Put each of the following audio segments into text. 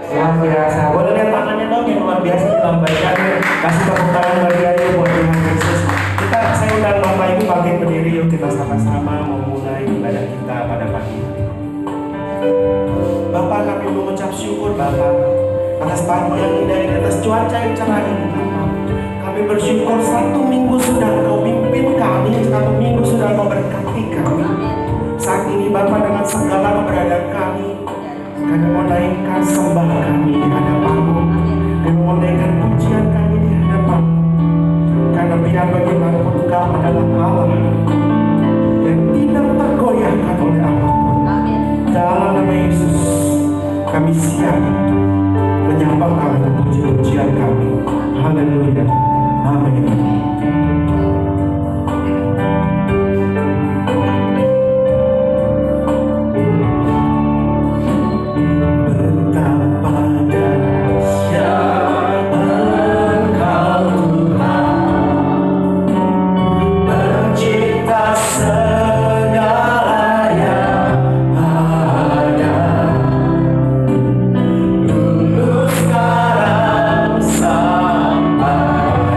Luar biasa. Boleh lihat tangannya dong yang luar biasa dilambaikan. Kasih tepuk tangan bagi aja buat Tuhan Yesus. Saya undang Bapak Ibu bangkit berdiri, yuk kita sama-sama memulai ibadah kita pada pagi hari. Bapak, kami mengucap syukur Bapak atas pagi yang indah ini, atas cuaca yang cerah ini Bapak. Kami bersyukur 1 minggu sudah Kau pimpin kami, 1 minggu sudah Kau berkati kami. Saat ini Bapak dengan segala keberadaan kami menaikkan sembah kami di hadapan-Mu, dan menaikkan pujian kami di hadapan-Mu. Karena biar bagaimanapun Engkau adalah Allah yang tidak tergoyahkan oleh apapun. Dalam nama Yesus kami siap menyapa Kau dan puji-pujian kami. Haleluya. Amin.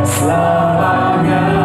Selamanya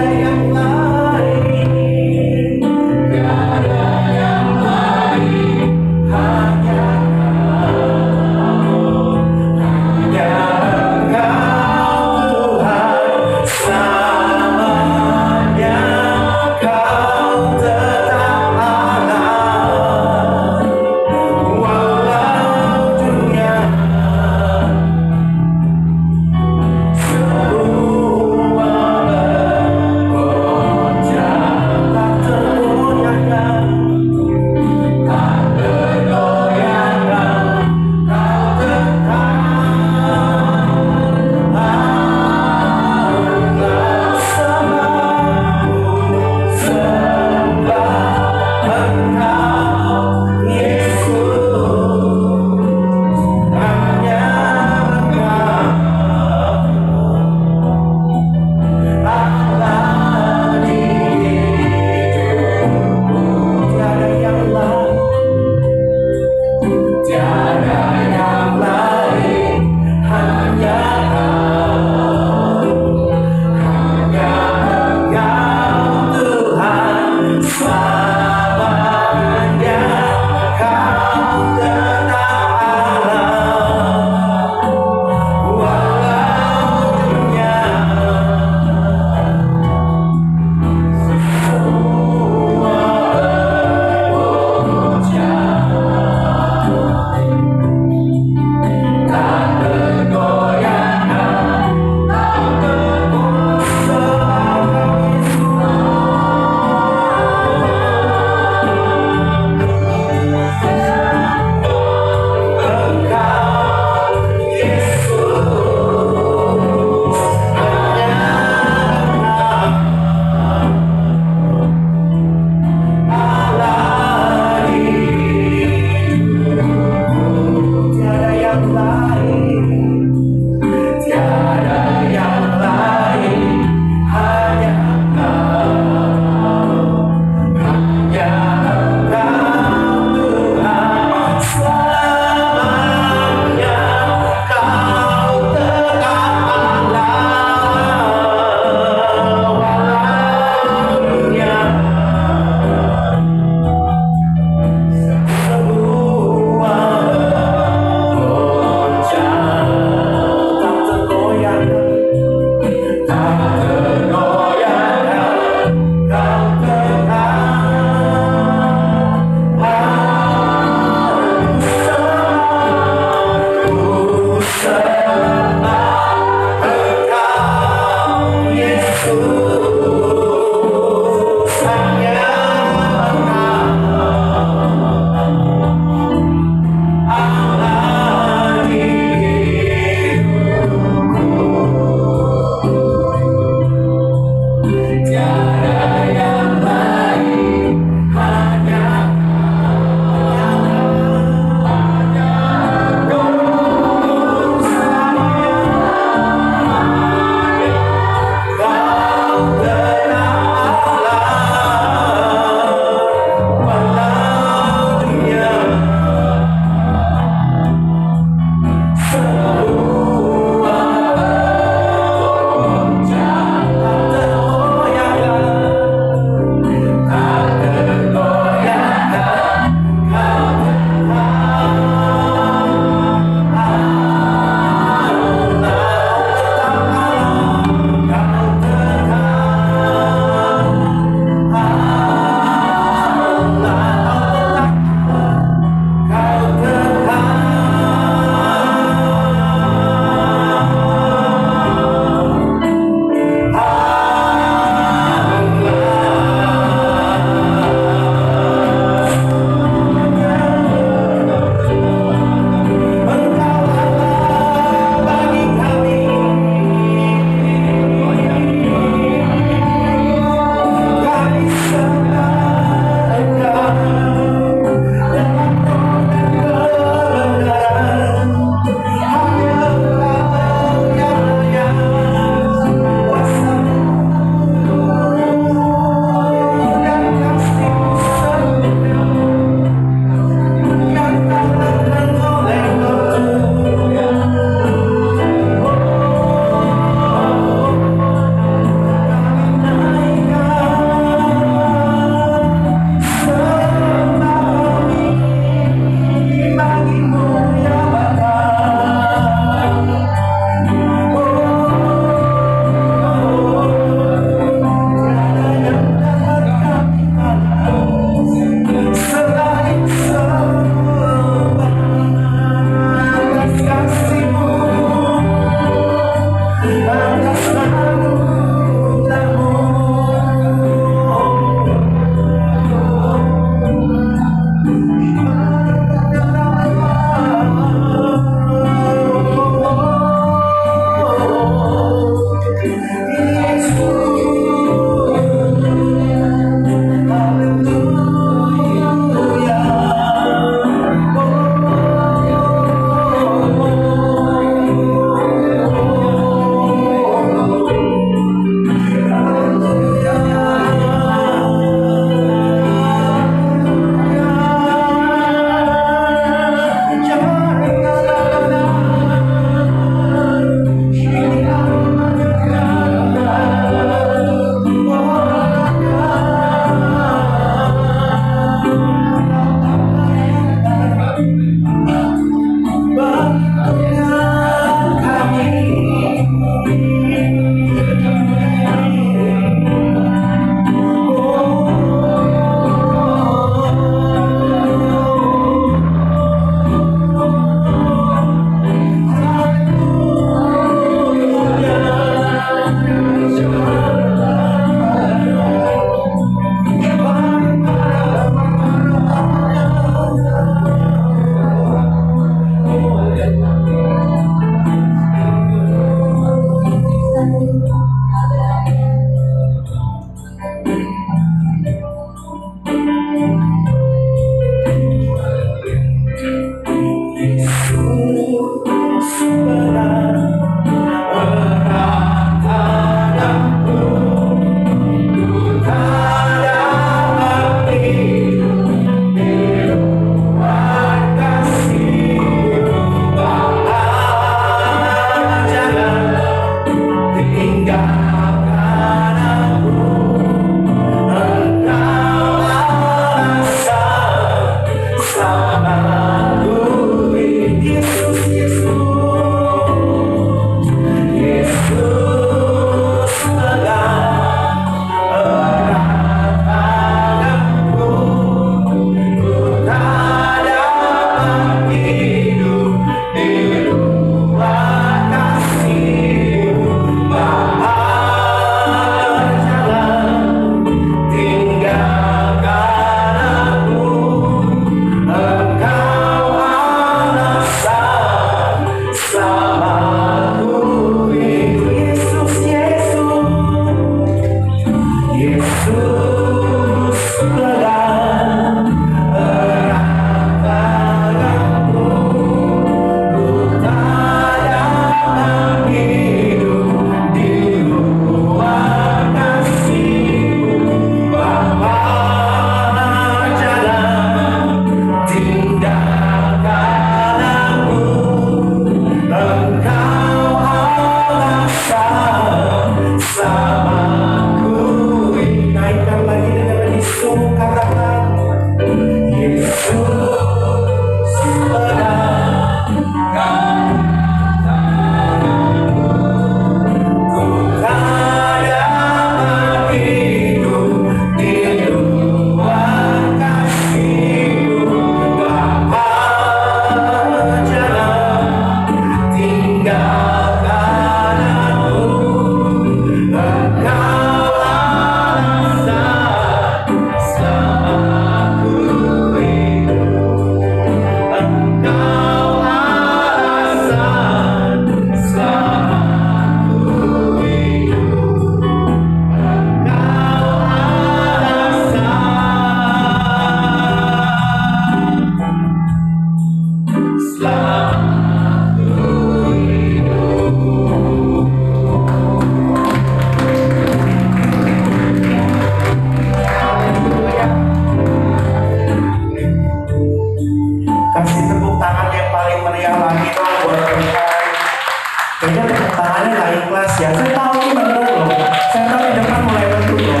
Setan di depan mulai bertutur.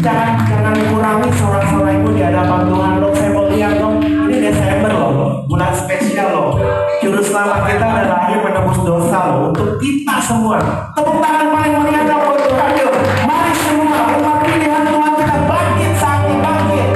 Jangan kurangi sorak-soraimu di hadapan Tuhan dong. Saya mau lihat dong. Ini Desember loh, bulan spesial loh. Juru selamat kita udah lahir menebus dosa loh untuk kita semua. Tepuk tangan paling meriah dong buat Tuhan yuk. Mari semua umat pilihan Tuhan kita bangkit saat ini bangkit.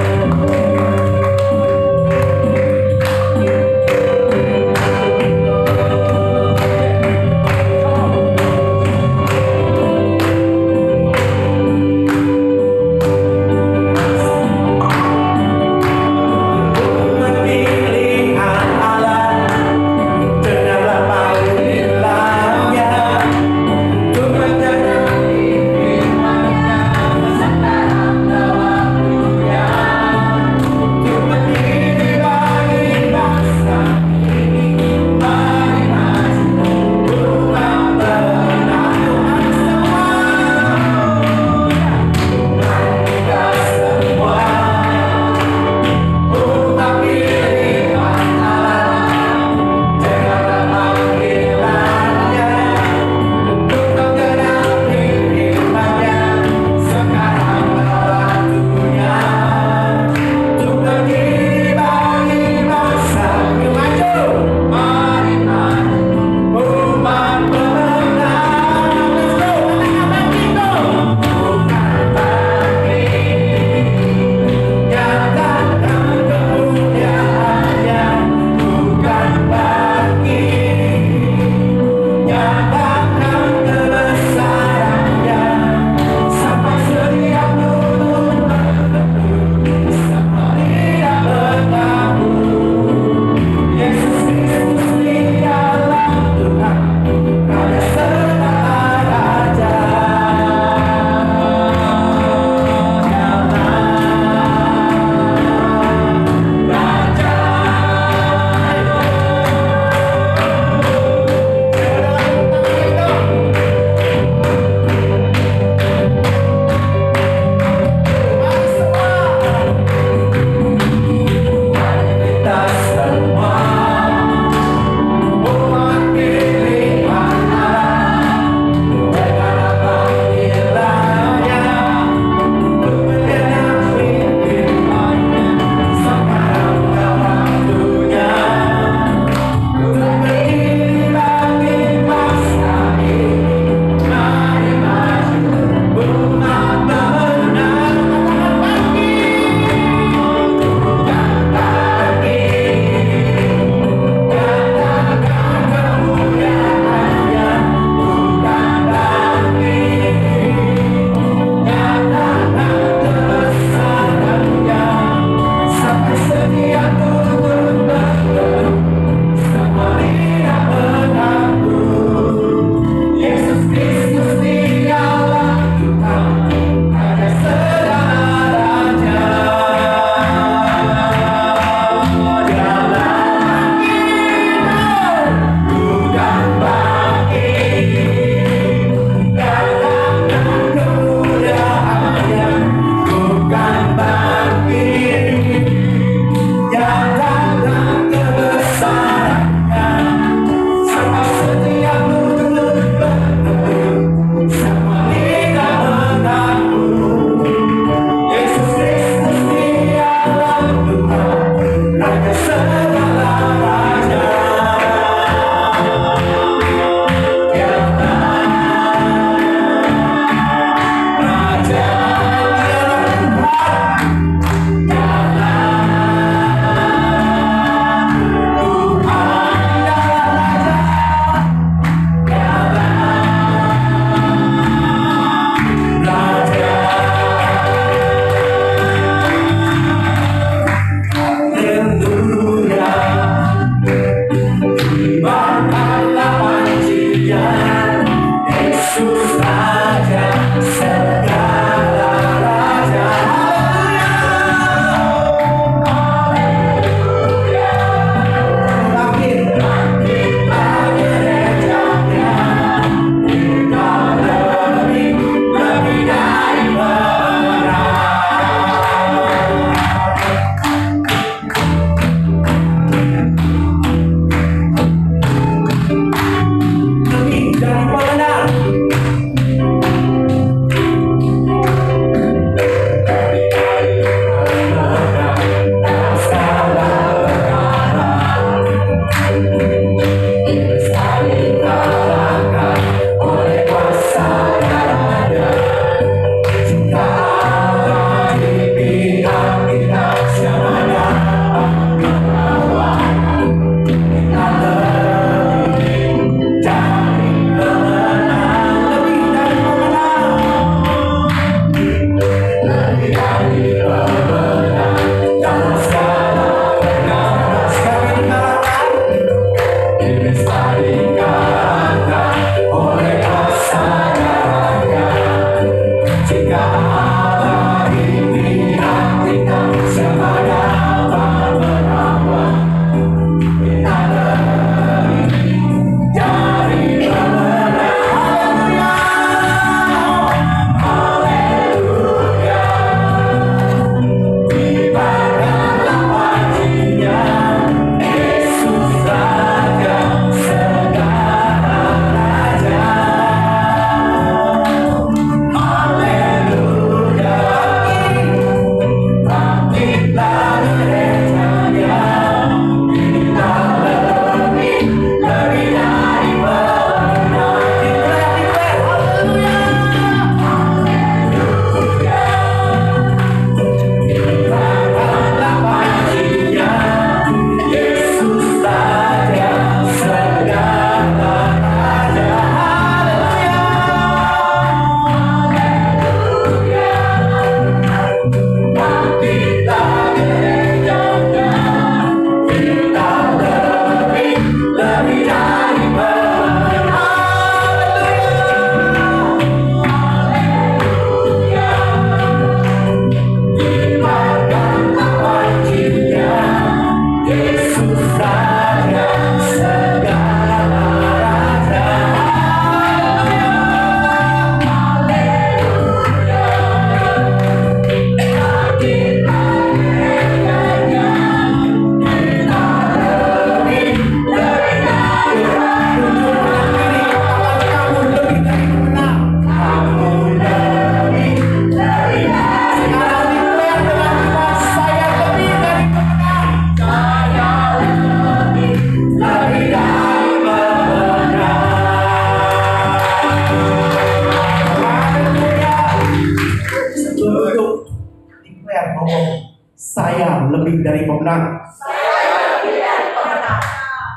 lebih dari pemenang.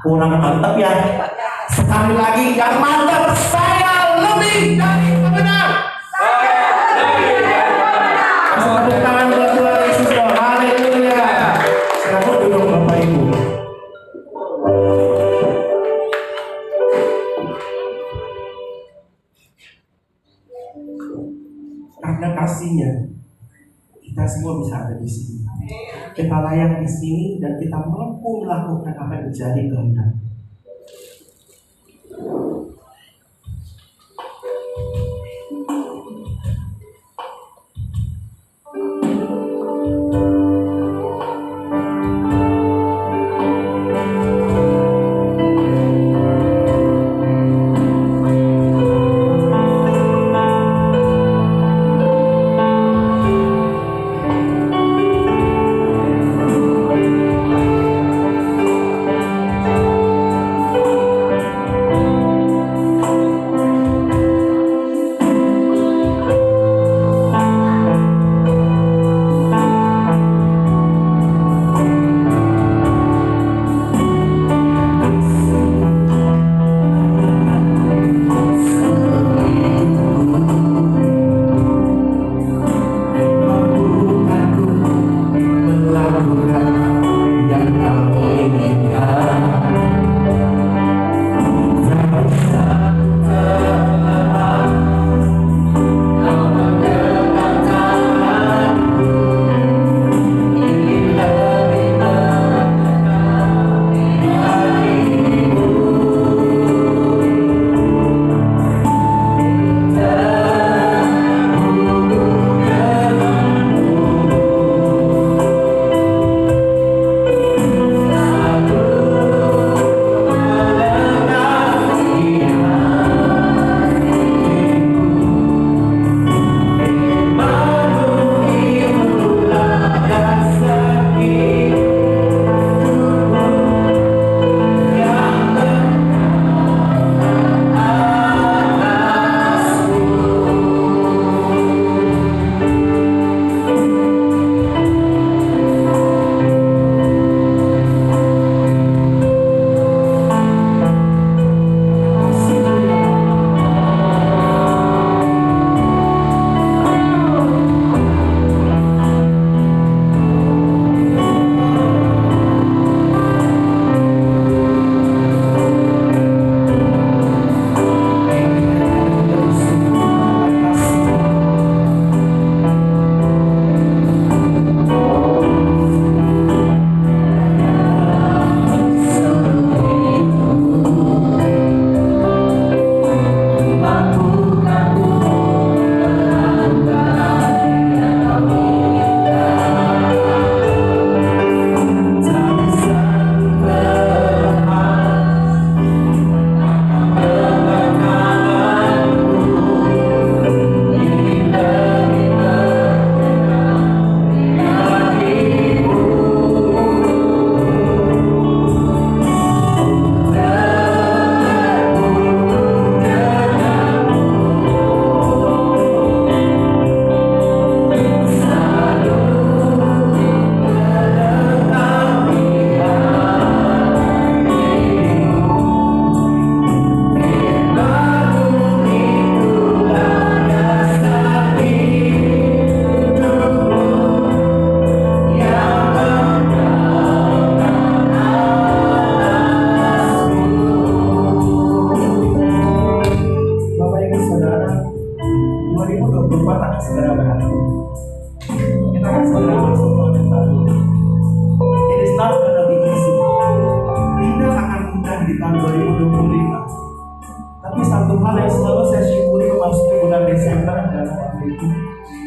Kurang mantap ya. Sekali lagi yang mantap, saya lebih dari pemenang. Tepuk tangan buat Tuhan Yesus. Haleluya. Selamat duduk Bapak Ibu. Karena kasihnya kita semua bisa ada di sini. Kita layak di sini dan kita mampu melakukan apa yang menjadi kehendak.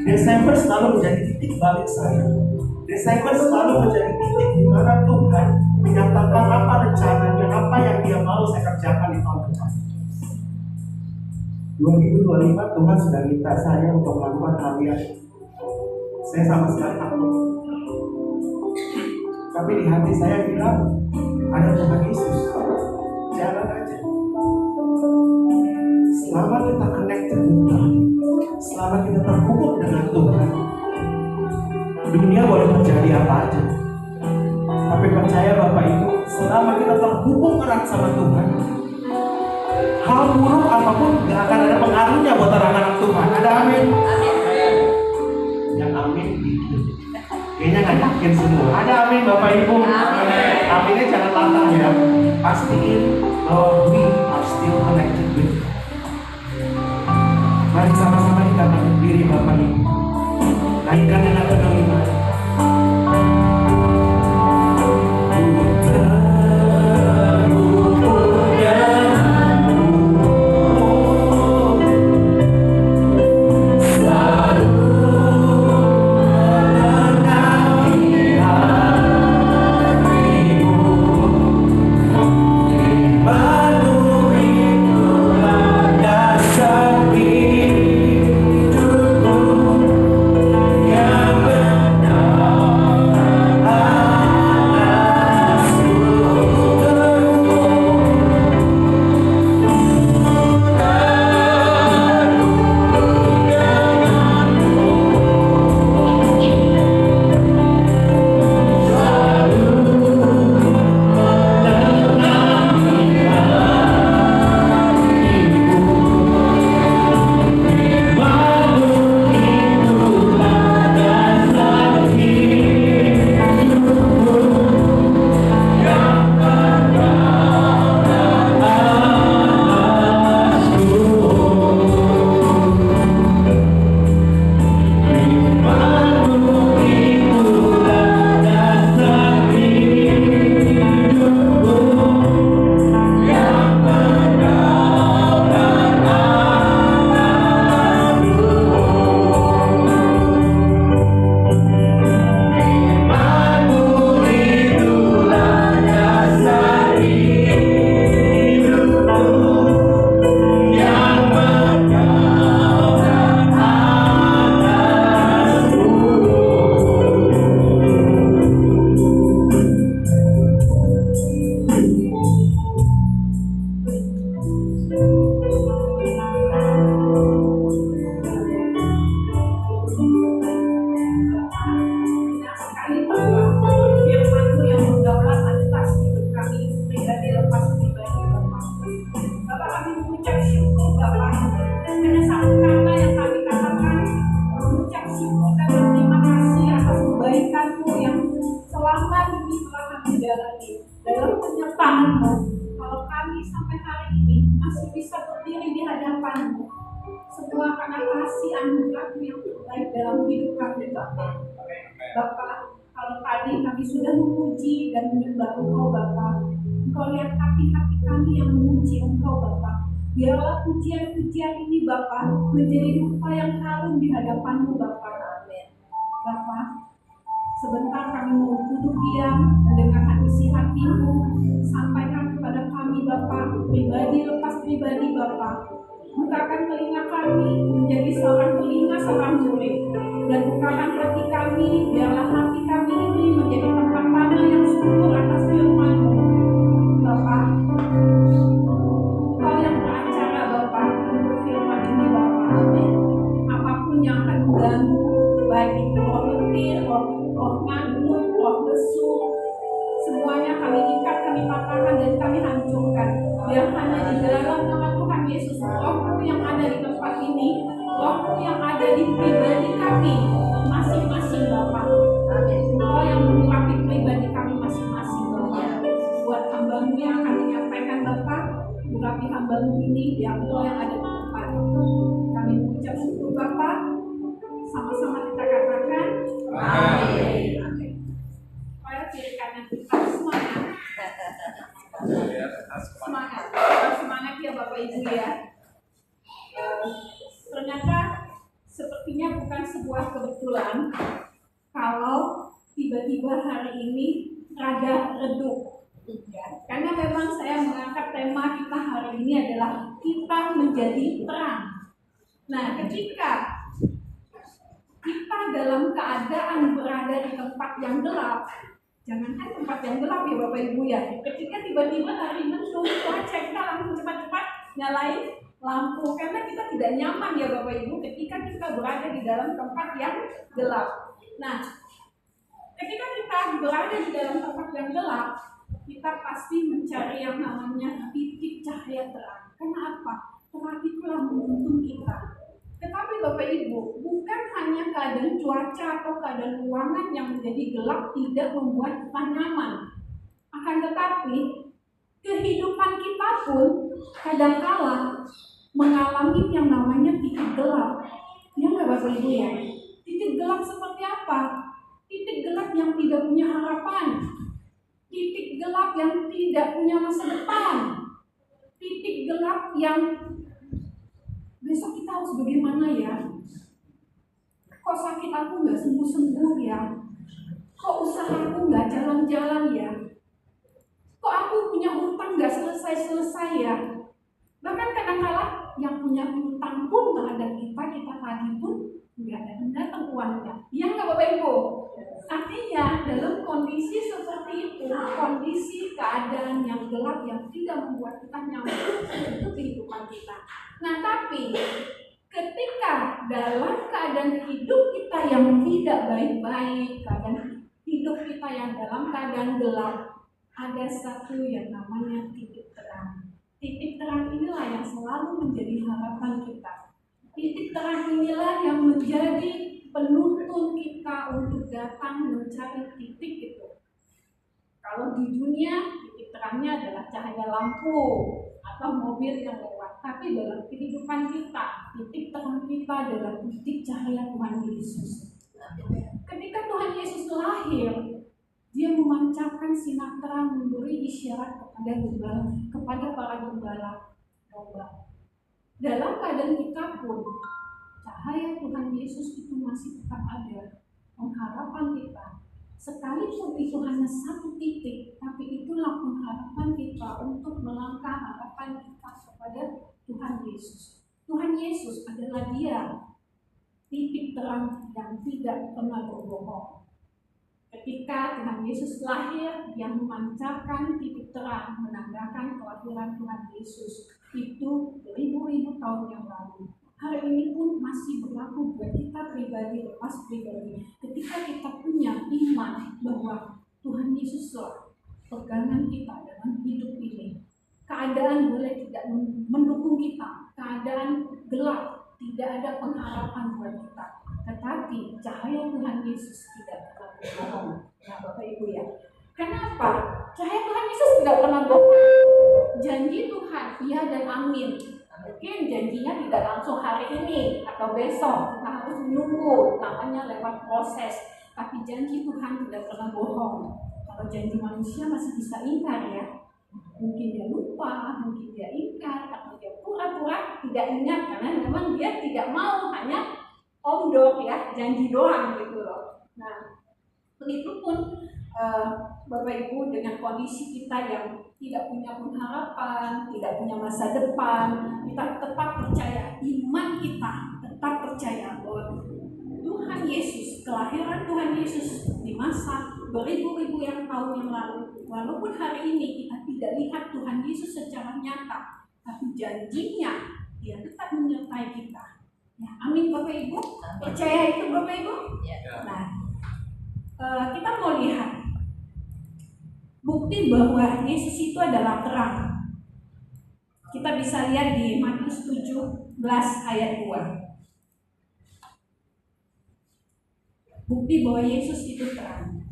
Desember selalu menjadi titik balik saya. Desember selalu menjadi titik di mana Tuhan menyatakan apa rencananya, apa yang Dia mau saya kerjakan di tahun depan. 2025 Tuhan sudah minta saya untuk melakukan hal yang saya sama sekali takut. Tapi di hati saya bilang, ada Tuhan Yesus, jalan aja. Selama kita connected dengan Tuhan, selama kita terhubung dengan Tuhan, dunia boleh terjadi apa aja. Tapi percaya Bapak Ibu, selama kita terhubung erat sama Tuhan, hal buruk apapun gak akan ada pengaruhnya buat anak-anak Tuhan. Ada amin? Yang amin dikit. Kayaknya gak yakin semua. Ada amin Bapak Ibu? Aminnya jangan lantang ya. Pastiin bahwa we are still connected with God. Mari sama-sama kita berdiri Bapak Ibu. Naikkan dengan penuh iman. Biarlah pujian-pujian ini Bapa menjadi dupa yang harum di hadapan-Mu Bapa. Amin. Bapa, sebentar kami mau duduk diam mendengarkan isi hati-Mu. Sampaikan kepada kami Bapa, pribadi lepas pribadi Bapa. Bukakan telinga kami menjadi seorang telinga seorang murid, dan bukakan hati kami, biarlah hati kami ini menjadi tempat tanah yang subur atas firman-Mu Bapa. Kau yang beracara Bapa untuk firman ini Bapa. Amin. Apapun yang akan mengganggu, baik itu roh letih, roh ngantuk, roh lesu, semuanya kami ikat, kami patahkan dan kami hancurkan. Biar hanya di dalam nama Tuhan Yesus, Roh-Mu yang ada di tempat ini, Roh-Mu yang ada di pribadi kami masing-masing Bapa. Amin. Kau yang mengurapi pribadi kami masing-masing Bapa. Buat hamba-Mu yang akan menyampaikan Bapa, urapi hamba-Mu ini, biar Kau yang ada di tempat. Kami mengucap syukur Bapa. Sama-sama kita katakan Amin. Amin. Ayo kiri kanan kita semuanya. Semangat ya Bapak Ibu ya. Ternyata sepertinya bukan sebuah kebetulan kalau tiba-tiba hari ini rada redup ya. Karena memang saya mengangkat tema kita hari ini adalah kita menjadi terang. Nah, ketika kita dalam keadaan berada di tempat yang gelap, jangankan tempat yang gelap ya Bapak Ibu ya, ketika tiba-tiba hari mendung, cuaca kita langsung cepat-cepat nyalain lampu karena kita tidak nyaman ya Bapak Ibu ketika kita berada di dalam tempat yang gelap. Nah, Ketika kita berada di dalam tempat yang gelap, kita pasti mencari yang namanya titik cahaya terang. Kenapa? Terang itulah menuntun kita. Tetapi Bapak Ibu, bukan hanya keadaan cuaca atau keadaan ruangan yang menjadi gelap tidak membuat kita nyaman. Akan tetapi, kehidupan kita pun kadangkala mengalami yang namanya titik gelap. Ya nggak Bapak Ibu ya? Titik gelap seperti apa? Titik gelap yang tidak punya harapan. Titik gelap yang tidak punya masa depan. Titik gelap yang besok kita harus bagaimana ya? Kok sakit aku nggak sembuh-sembuh ya? Kok usahaku nggak jalan-jalan ya? Kok aku punya hutang nggak selesai-selesai ya? Bahkan kadang-kala yang punya hutang pun terhadap kita tagih pun nggak datang uangnya. Iya nggak Bapak Ibu? Artinya dalam kondisi seperti itu, kondisi keadaan yang gelap yang tidak membuat kita nyaman, itu kehidupan kita. Nah tapi ketika dalam keadaan hidup kita yang tidak baik-baik, keadaan hidup kita yang dalam keadaan gelap, ada satu yang namanya titik terang. Titik terang inilah yang selalu menjadi harapan kita. Titik terang inilah yang menjadi penuntun kita untuk datang mencari titik itu. Kalau di dunia, titik terangnya adalah cahaya lampu atau mobil yang lewat. Tapi dalam kehidupan kita, titik terang kita adalah titik cahaya Tuhan Yesus. Ketika Tuhan Yesus lahir, dia memancarkan sinar terang, memberi isyarat kepada para gembala domba. Dalam keadaan kita pun, cahaya Tuhan Yesus itu masih tetap ada. Pengharapan kita, sekalipun itu hanya satu titik, tapi itulah pengharapan kita untuk melangkah harapan kita kepada Tuhan Yesus. Tuhan Yesus adalah Dia, titik terang yang tidak pernah berbohong. Ketika Tuhan Yesus lahir, Dia memancarkan titik terang, menandakan kelahiran Tuhan Yesus. Itu ribu-ribu tahun yang lalu. Hari ini pun masih berlaku buat kita pribadi, lepas pribadi. Ketika kita punya iman bahwa Tuhan Yesuslah pegangan kita dalam hidup ini. Keadaan boleh tidak mendukung kita, keadaan gelap, tidak ada pengharapan buat kita. Tetapi cahaya Tuhan Yesus tidak pernah berbohong. Nah Bapak Ibu ya, kenapa? Cahaya Tuhan Yesus tidak pernah bohong. Janji Tuhan, iya dan amin. Mungkin janjinya tidak langsung hari ini atau besok, kita harus menunggu, namanya lewat proses. Tapi janji Tuhan tidak pernah bohong. Kalau janji manusia masih bisa ingkar ya. Mungkin dia lupa, mungkin dia ingkar, atau dia pura-pura tidak ingat karena memang dia tidak mau, hanya omdok ya, janji doang gitu loh. Nah, begitu pun Bapak Ibu dengan kondisi kita yang tidak punya pengharapan, tidak punya masa depan, kita tetap percaya, iman kita tetap percaya bahwa Tuhan Yesus, kelahiran Tuhan Yesus di masa beribu-ribu yang tahun yang lalu, walaupun hari ini kita tidak lihat Tuhan Yesus secara nyata, tapi janjinya Dia tetap menyertai kita. Ya, amin Bapak Ibu, percaya itu Bapak Ibu? Nah, kita mau lihat bukti bahwa Yesus itu adalah terang. Kita bisa lihat di Matius 17 ayat 2. Bukti bahwa Yesus itu terang.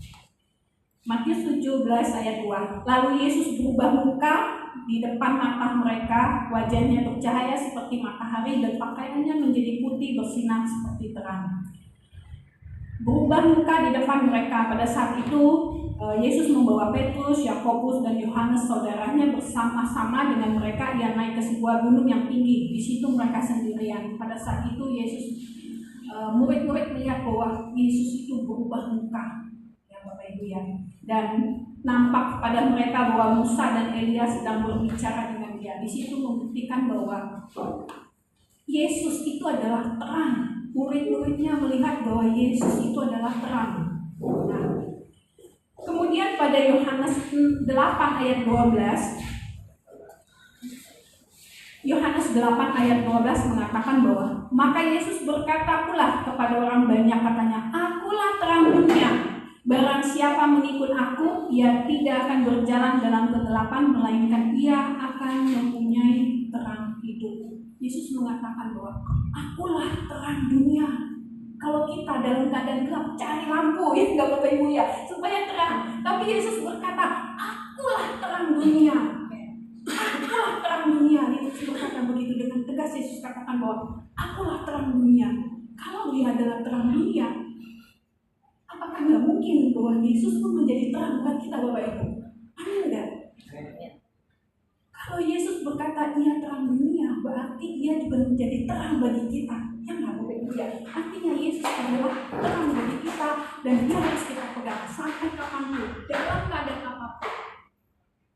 Matius 17 ayat 2. Lalu Yesus berubah muka di depan mata mereka, wajahnya bercahaya seperti matahari dan pakaiannya menjadi putih bersinar seperti terang. Berubah muka di depan mereka. Pada saat itu Yesus membawa Petrus, Yakobus dan Yohanes saudaranya bersama-sama dengan mereka. Ia naik ke sebuah gunung yang tinggi. Di situ mereka sendirian. Pada saat itu Yesus murid-murid melihat bahwa Yesus itu berubah muka, ya Bapak Ibu ya. Dan nampak kepada mereka bahwa Musa dan Elia sedang berbicara dengan Dia. Di situ membuktikan bahwa Yesus itu adalah terang. Murid-muridnya melihat bahwa Yesus itu adalah terang. Nah, kemudian pada Yohanes 8 ayat 12, Yohanes 8 ayat 12 mengatakan bahwa maka Yesus berkata pula kepada orang banyak, katanya, akulah terang dunia. Barang siapa mengikut aku, ia tidak akan berjalan dalam kegelapan, melainkan ia akan mempunyai terang hidup. Yesus mengatakan bahwa akulah terang dunia. Kalau kita dalam keadaan gelap, cari lampu, ya nggak Bapak Ibu ya, supaya terang. Tapi Yesus berkata, akulah terang dunia. Akulah terang dunia. Yesus berkata begitu dengan tegas. Yesus katakan bahwa akulah terang dunia. Kalau dia adalah terang dunia, apakah nggak mungkin bahwa Yesus pun menjadi terang buat kita, Bapak Ibu? Amin nggak? Kalau Yesus berkata ia terang dunia, berarti ia juga menjadi terang bagi kita. Ya nggak, Bapak Ibu ya? Artinya Yesus adalah terang bagi kita dan dia harus kita pegang sampai kapanpun, dalam keadaan apapun.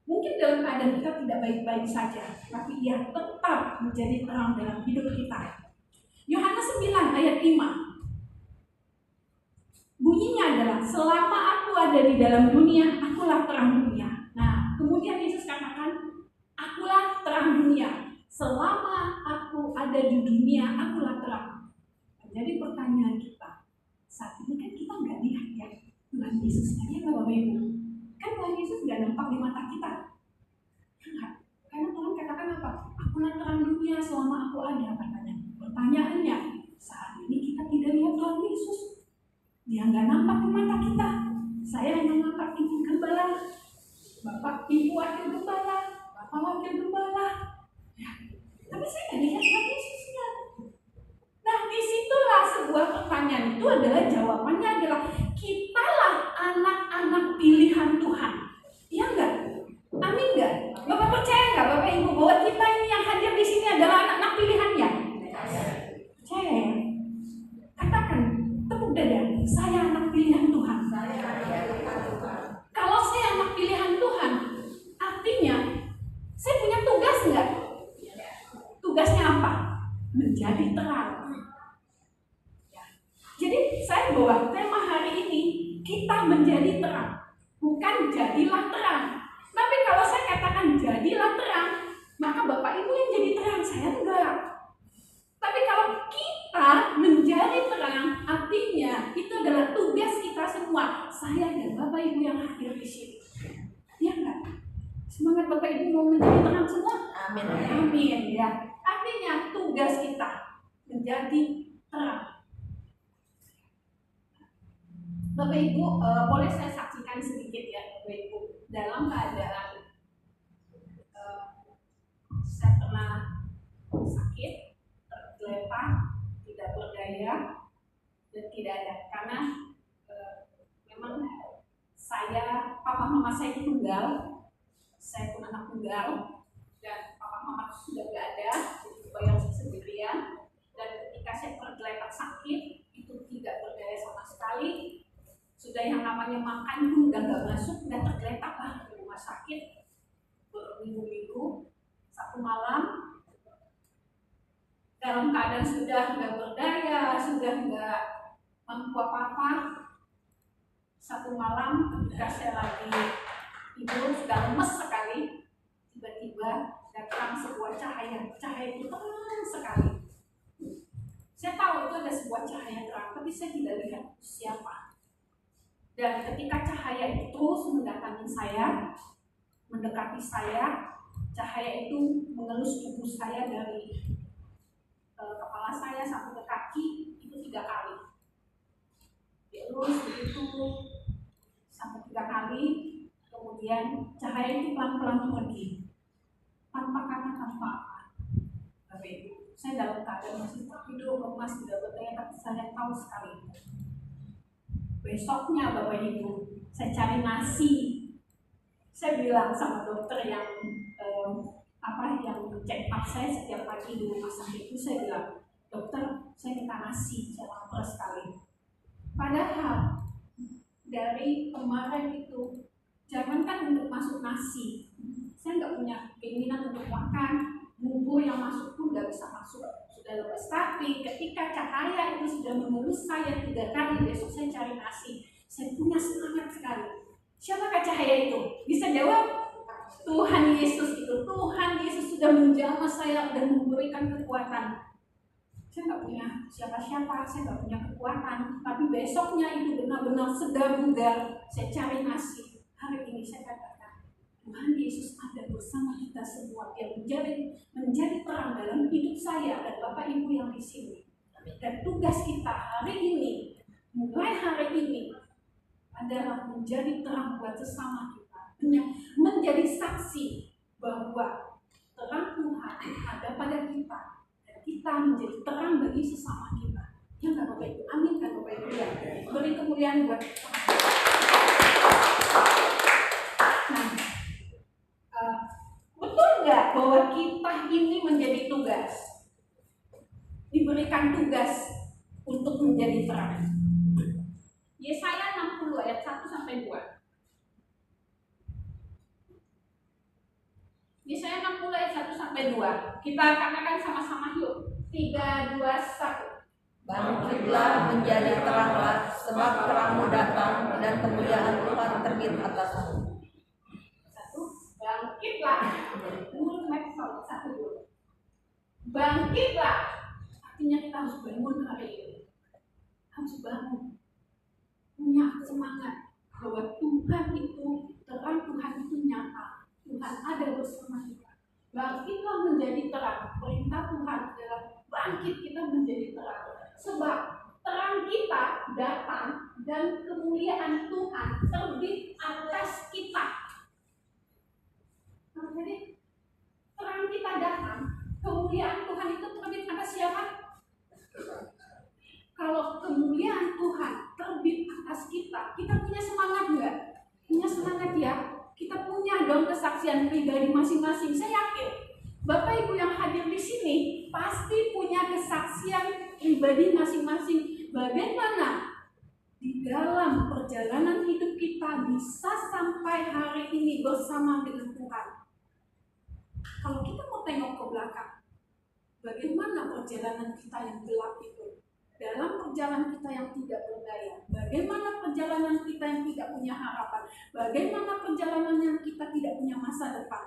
Mungkin dalam keadaan kita tidak baik-baik saja, tapi ia tetap menjadi terang dalam hidup kita. Yohanes 9 ayat 5. Bunyinya adalah, selama aku ada di dalam dunia, akulah terang dunia. Nah, kemudian Yesus katakan, akulah terang dunia. Selama aku ada di dunia, akulah terang. Jadi pertanyaan kita, saat ini kan kita nggak lihat ya Tuhan Yesus, ya nggak Bapak Ibu? Kan Tuhan Yesus nggak nampak di mata kita. Enggak. Karena Tuhan katakan apa? Akulah terang dunia selama aku ada, katanya. Pertanyaannya, saat ini kita tidak lihat Tuhan Yesus. Dia nggak nampak di mata kita. Saya hanya nampak ibu gembala, bapak ibu wakil gembala, bapak wakil gembala. Ya. Tapi saya nggak lihat Tuhan Yesusnya. Nah, disitulah sebuah pertanyaan itu adalah jawabannya adalah kitalah anak-anak pilihan Tuhan. Iya nggak? Amin nggak? Bapak percaya nggak, Bapak Ibu, bahwa kita ini yang hadir di sini adalah anak-anak pilihannya? Percaya ya? Katakan, tepuk dada, saya anak pilihan Tuhan. Kalau saya anak pilihan Tuhan, artinya saya punya tugas nggak? Tugasnya apa? Menjadi terang. Ya. Jadi saya bawa tema hari ini, kita menjadi terang, bukan jadilah terang. Tapi kalau saya katakan jadilah terang, maka Bapak Ibu yang jadi terang, saya enggak. Tapi kalau kita menjadi terang, artinya itu adalah tugas kita semua. Saya dan Bapak Ibu yang hadir di sini. Ya enggak? Semangat Bapak Ibu mau menjadi terang semua? Amin. Amin ya. Artinya tugas kita menjadi terang. Bapak Ibu, boleh saya saksikan sedikit ya Bapak Ibu. Dalam keadaan saya pernah sakit, tergeletak, tidak berdaya, dan tidak ada. Karena memang papa mama saya itu tunggal, saya pun anak tunggal, dan papa mama sudah tidak ada, jadi bayang sendirian. Dan ketika saya tergeletak sakit, itu tidak berdaya sama sekali. Sudah yang namanya makan pun udah nggak masuk, udah tergeletak lah di rumah sakit berminggu-minggu. Satu malam dalam keadaan sudah nggak berdaya, sudah nggak mampu apa-apa. Satu malam ketika saya lagi tidur, sudah lemes sekali, tiba-tiba datang sebuah cahaya. Cahaya itu terang sekali. Saya tahu itu ada sebuah cahaya terang, tapi saya tidak lihat siapa. Dan ketika cahaya itu terus mendatangi saya, mendekati saya, cahaya itu mengelus tubuh saya dari kepala saya sampai ke kaki, itu 3 kali. Terus begitu sampai 3 kali, kemudian cahaya itu pelan-pelan pergi. Tanpa kata, tanpa apa. Bapak Ibu, saya dalam keadaan masih tertidur, lemas, tidak berdaya, tapi saya tahu sekali. Besoknya Bapak Ibu, saya cari nasi. Saya bilang sama dokter yang yang check up saya setiap pagi di rumah sakit itu, saya bilang, dokter, saya minta nasi, saya lapar sekali. Padahal dari kemarin itu, jangankan untuk masuk nasi, saya nggak punya keinginan untuk makan, bubur yang masuk pun nggak bisa masuk, sudah lepas. Tapi ketika cahaya itu sudah mengelus saya 3 kali, besok saya cari nasi, saya punya semangat sekali. Siapakah cahaya itu? Bisa jawab? Tuhan Yesus itu. Tuhan Yesus sudah menjamah saya dan memberikan kekuatan. saya nggak punya siapa-siapa, saya nggak punya kekuatan, tapi besoknya itu benar-benar segar bugar, saya cari nasi. Hari ini saya katakan, Tuhan Yesus ada bersama kita semua yang menjadi terang dalam hidup saya dan Bapak Ibu yang di sini. Dan tugas kita hari ini, mulai hari ini, adalah menjadi terang buat sesama kita, menjadi saksi bahwa terang Tuhan ada pada kita dan kita menjadi terang bagi sesama kita. Ya nggak Bapak Ibu, amin kan Bapak Ibu ya. Beri kemuliaan buat Tuhan. Nah, betul nggak bahwa kita ini menjadi tugas, diberikan tugas untuk menjadi terang? Yesaya 60 ayat 1 sampai 2. Yesaya 60 ayat 1 sampai 2. Kita katakan sama-sama yuk. 3, 2, 1. Bangkitlah menjadi teranglah, sebab terangmu datang dan kemuliaan Tuhan terbit atasmu. 1. Bangkitlah. Satu dulu. Bangkitlah. Artinya kita harus bangun hari ini. Harus bangun. Punya semangat bahwa Tuhan itu, terang Tuhan itu nyata. Tuhan ada bersama kita. Bangkitlah menjadi terang. Perintah Tuhan adalah bangkit kita menjadi terang. Sebab terang kita datang dan kemuliaan Tuhan terbit atas kita. Jadi terang kita datang, kemuliaan Tuhan itu terbit atas siapa? Kalau kemuliaan Tuhan terbit atas kita, kita punya semangat nggak? Punya semangat ya. Kita punya dong kesaksian pribadi masing-masing. Saya yakin Bapak Ibu yang hadir di sini pasti punya kesaksian pribadi masing-masing. Bagaimana di dalam perjalanan hidup kita bisa sampai hari ini bersama dengan Tuhan. Kalau kita mau tengok ke belakang, bagaimana perjalanan kita yang gelap itu? Dalam perjalanan kita yang tidak berdaya, bagaimana perjalanan kita yang tidak punya harapan, bagaimana perjalanan yang kita tidak punya masa depan.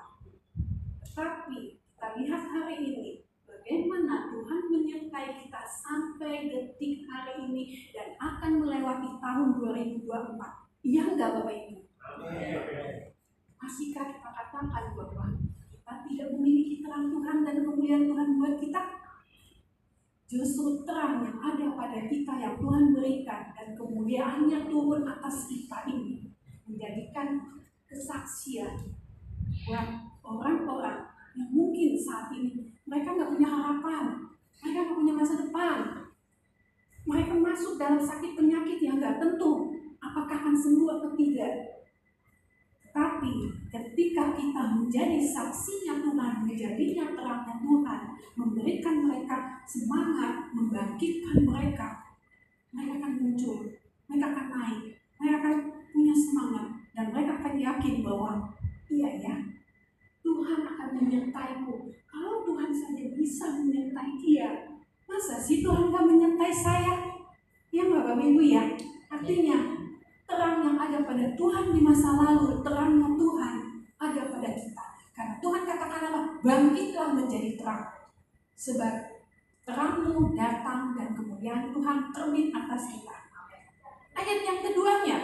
Tapi kita lihat hari ini, bagaimana Tuhan menyertai kita sampai detik hari ini dan akan melewati tahun 2024. Iya enggak Bapak Ibu? Masihkah kita katakan bahwa kita tidak memiliki terang Tuhan dan kemuliaan Tuhan buat kita? Justru terang yang ada pada kita yang Tuhan berikan dan kemuliaannya turun atas kita ini menjadikan kesaksian buat orang-orang yang mungkin saat ini mereka nggak punya harapan, mereka nggak punya masa depan, mereka masuk dalam sakit penyakit yang nggak tentu apakah akan sembuh atau tidak. Tapi ketika kita menjadi saksinya Tuhan, menjadinya terangnya Tuhan, memberikan mereka semangat, membangkitkan mereka, mereka akan muncul, mereka akan naik, mereka akan punya semangat, dan mereka akan yakin bahwa iya ya, Tuhan akan menyertaiku. Kalau Tuhan saja bisa menyertai dia, masa sih Tuhan gak menyertai saya? Ya nggak Bapak Ibu ya? Artinya terang yang ada pada Tuhan di masa lalu, terangnya Tuhan ada pada kita. Karena Tuhan katakan apa? Bangkitlah menjadi terang. Sebab terangmu datang dan kemuliaan Tuhan terbit atas kita. Ayat yang keduanya.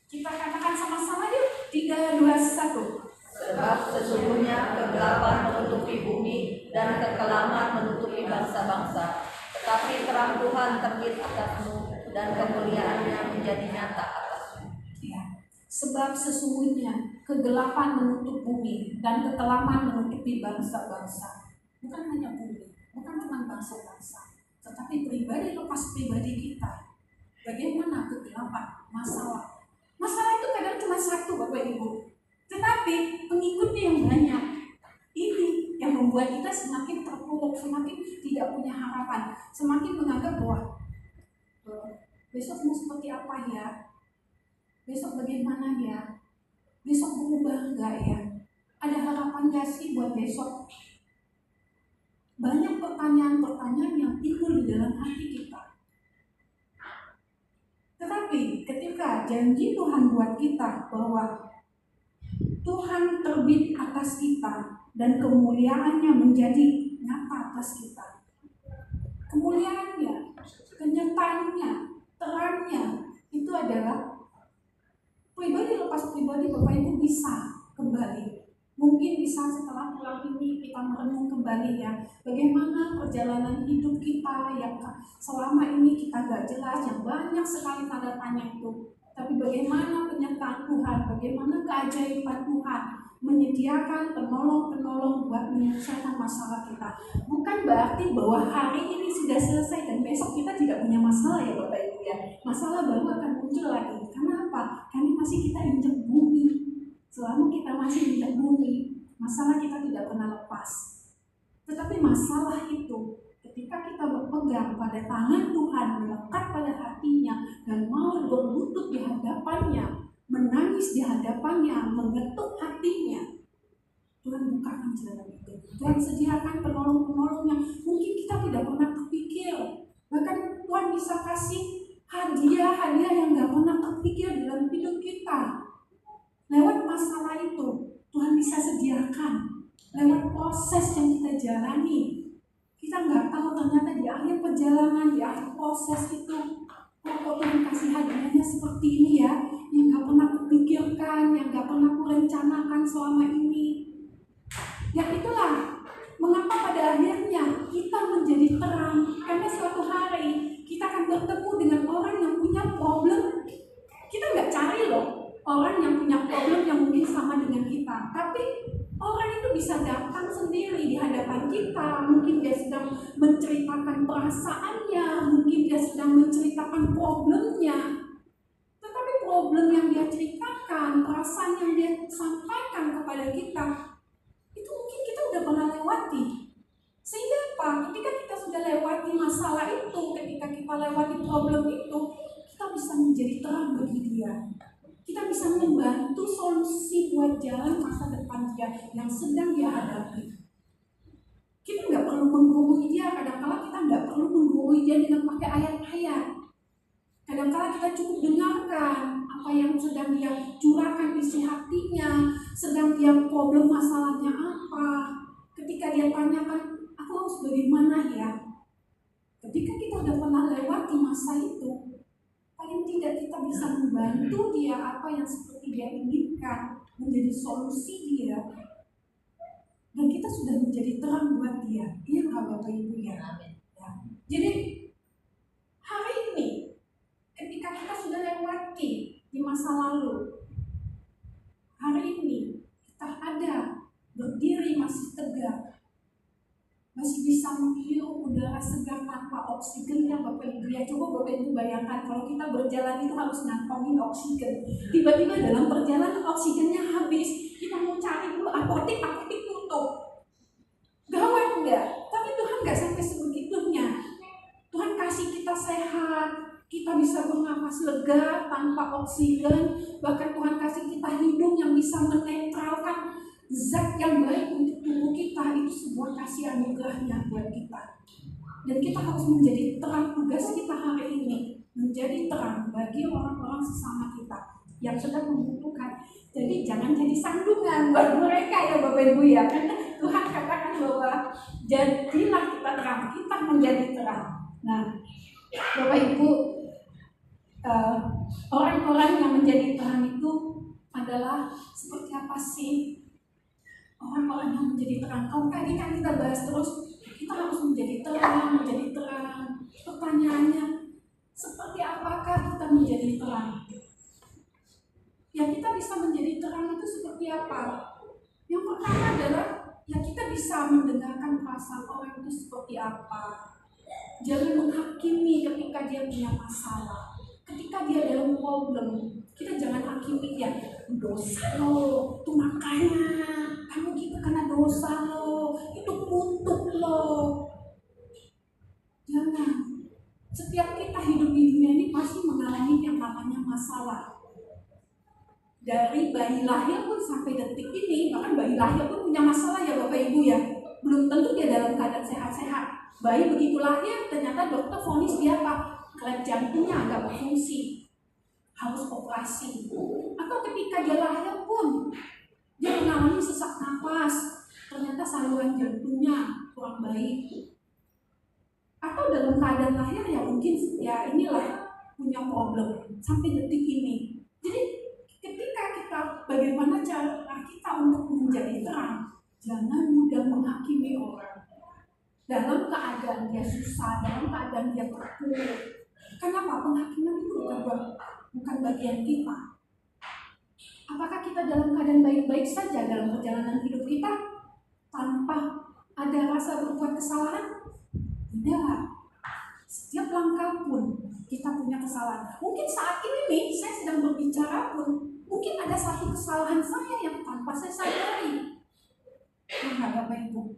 Kita katakan sama-sama yuk. 3, 2, 1. Sebab sesungguhnya kegelapan menutupi bumi dan kekelaman menutupi bangsa-bangsa. Tetapi terang Tuhan terbit atasmu dan kemuliaannya menjadi nyata atasmu. Ya. Sebab sesungguhnya kegelapan menutup bumi dan kekelaman menutupi bangsa-bangsa. Bukan hanya bumi, bukan cuma bangsa-bangsa, tetapi pribadi lepas pribadi kita. Bagaimana kegelapan, masalah. Masalah itu kadang cuma satu Bapak Ibu, tetapi pengikutnya yang banyak. Ini yang membuat kita semakin terpuruk, semakin tidak punya harapan, semakin menganggap bahwa besok mau seperti apa ya, besok bagaimana ya, besok berubah enggak ya, ada harapan gak sih buat besok. Banyak pertanyaan-pertanyaan yang timbul di dalam hati kita. Tetapi ketika janji Tuhan buat kita bahwa Tuhan terbit atas kita dan kemuliaannya menjadi nyata atas kita. Kemuliaannya, kenyataannya, terangnya itu adalah pribadi lepas pribadi. Bapak Ibu bisa kembali. Mungkin bisa setelah pulang ini kita merenung kembali ya, bagaimana perjalanan hidup kita yang selama ini kita gak jelas, yang banyak sekali tanda tanya itu. Tapi bagaimana penyertaan Tuhan, bagaimana keajaiban Tuhan menyediakan penolong-penolong buat menyelesaikan masalah kita. Bukan berarti bahwa hari ini sudah selesai dan besok kita tidak punya masalah ya Bapak Ibu ya. Masalah baru akan muncul lagi. Karena apa? Karena masih kita injak bumi. Selama kita masih injak bumi, masalah kita tidak pernah lepas. Tetapi masalah itu ketika kita berpegang pada tangan Tuhan, melekat pada hatinya, dan mau berlutut di hadapannya, menangis di hadapannya, mengetuk hatinya, Tuhan bukakan jalan itu. Tuhan sediakan penolong-penolong yang mungkin kita tidak pernah terpikir. Bahkan Tuhan bisa kasih hadiah-hadiah yang gak pernah terpikir dalam hidup kita. Lewat masalah itu, Tuhan bisa sediakan. Lewat proses yang kita jalani, kita nggak tahu ternyata di akhir perjalanan, di akhir proses itu, kok Tuhan kasih hadiahnya seperti ini ya, yang nggak pernah kupikirkan, yang nggak pernah kurencanakan selama ini. Ya itulah mengapa pada akhirnya kita menjadi terang, karena suatu hari kita akan bertemu dengan orang yang punya problem. Kita nggak cari loh orang yang punya problem yang mungkin sama dengan kita, tapi orang itu bisa datang sendiri di hadapan kita. Mungkin dia sedang menceritakan perasaannya, mungkin dia sedang menceritakan problemnya. Tetapi problem yang dia ceritakan, perasaan yang dia sampaikan kepada kita, itu mungkin kita udah pernah lewati. Sehingga apa? Ketika kita sudah lewati masalah itu, ketika kita lewati problem itu, kita bisa menjadi terang bagi dia. Kita bisa membantu solusi buat jalan masa depan dia yang sedang dia hadapi. Kita nggak perlu menggurui dia, kadang-kala kita nggak perlu menggurui dia dengan pakai ayat-ayat. Kadang-kala kita cukup dengarkan apa yang sedang dia curahkan isi hatinya, sedang dia problem masalahnya apa. Ketika dia tanyakan, aku harus bagaimana ya? Ketika kita udah pernah lewati masa itu, paling tidak kita bisa membantu dia apa yang seperti dia inginkan, menjadi solusi dia, dan kita sudah menjadi terang buat dia. Iya nggak Bapak Ibu ya? Ya. Jadi hari ini ketika kita sudah lewati di masa lalu, hari ini kita ada berdiri masih tegak, masih bisa menghirup udara segar tanpa oksigen ya Bapak Ibu ya. Coba Bapak Ibu bayangkan kalau kita berjalan itu harus ngantongin oksigen. Tiba-tiba dalam perjalanan oksigennya habis, kita mau cari dulu apotek tutup. Gawat enggak? Tapi Tuhan enggak sampai sebegitunya. Tuhan kasih kita sehat, kita bisa bernafas lega tanpa oksigen. Bahkan Tuhan kasih kita hidung yang bisa menetralkan zat yang baik untuk tubuh kita. Itu sebuah kasih anugerahnya buat kita. Dan kita harus menjadi terang. Tugas kita hari ini menjadi terang bagi orang-orang sesama kita yang sedang membutuhkan. Jadi jangan jadi sandungan buat mereka ya Bapak Ibu ya. Karena Tuhan katakan bahwa jadilah kita terang, kita menjadi terang. Nah Bapak Ibu, orang-orang yang menjadi terang itu adalah seperti apa sih? Orang-orang yang menjadi terang. Kalau tadi kan kita bahas terus, kita harus menjadi terang, menjadi terang. Pertanyaannya, seperti apakah kita menjadi terang? Ya kita bisa menjadi terang itu seperti apa? Yang pertama adalah, ya kita bisa mendengarkan perasaan orang itu seperti apa. Jangan menghakimi ketika dia punya masalah. Ketika dia dalam problem, kita jangan hakimi dia. Dosa lo, itu makanya kamu gitu karena dosa lo, itu kutuk lo. Jangan. Setiap kita hidup di dunia ini pasti mengalami yang namanya masalah. Dari bayi lahir pun sampai detik ini, bahkan bayi lahir pun punya masalah ya Bapak Ibu ya. Belum tentu dia dalam keadaan sehat-sehat. Bayi begitu lahir, ternyata dokter vonis dia apa? Klep jantungnya nggak berfungsi, harus operasi. Atau ketika dia lahir pun Dia mengalami sesak napas, ternyata saluran jantungnya kurang baik. Atau dalam keadaan lahir ya mungkin ya inilah punya problem sampai detik ini. Jadi ketika kita bagaimana cara kita untuk menjadi terang, jangan mudah menghakimi orang dalam keadaan dia susah, dalam keadaan dia terpuruk. Kenapa? Penghakiman itu bukan bagian kita. Apakah kita dalam keadaan baik-baik saja dalam perjalanan hidup kita tanpa ada rasa berbuat kesalahan? Tidak. Setiap langkah pun kita punya kesalahan. Mungkin saat ini nih saya sedang berbicara pun mungkin ada satu kesalahan saya yang tanpa saya sadari. Bapak Ibu.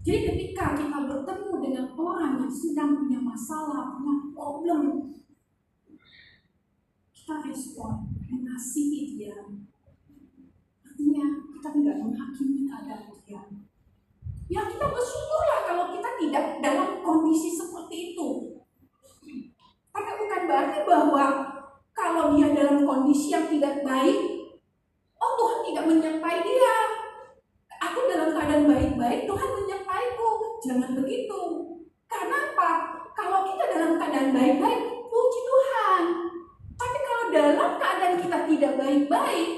Jadi ketika kita bertemu dengan orang yang sedang punya masalah, punya problem, kita respon, mengasihi dia. Artinya kita tidak menghakimi keadaan dia. Ya kita bersyukurlah kalau kita tidak dalam kondisi seperti itu. Tapi bukan berarti bahwa kalau dia dalam kondisi yang tidak baik, oh Tuhan tidak menyertai dia. Aku dalam keadaan baik-baik, Tuhan menyertaiku. Jangan begitu. Karena apa? Kalau kita dalam keadaan baik-baik, puji Tuhan. Tapi kalau dalam keadaan kita tidak baik-baik,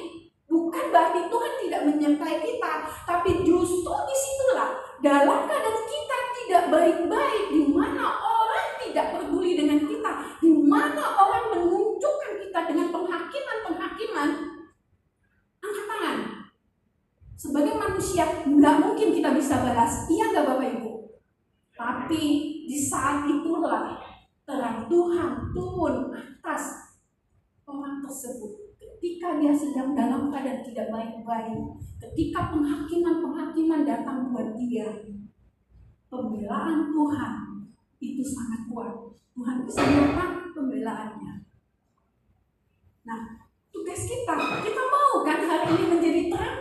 bukan berarti Tuhan tidak menyertai kita. Tapi justru disitulah dalam keadaan kita tidak baik-baik, di mana orang tidak peduli dengan kita, di mana orang menunjukkan kita dengan penghakiman, angkat tangan. Sebagai manusia, nggak mungkin kita bisa balas. Iya nggak Bapak Ibu? Tapi di saat itulah terang Tuhan turun atas orang tersebut. Ketika dia sedang dalam keadaan tidak baik-baik, ketika penghakiman datang buat dia, pembelaan Tuhan itu sangat kuat. Tuhan bisa melakukan pembelaannya. Nah, tugas kita mau kan hari ini menjadi terang?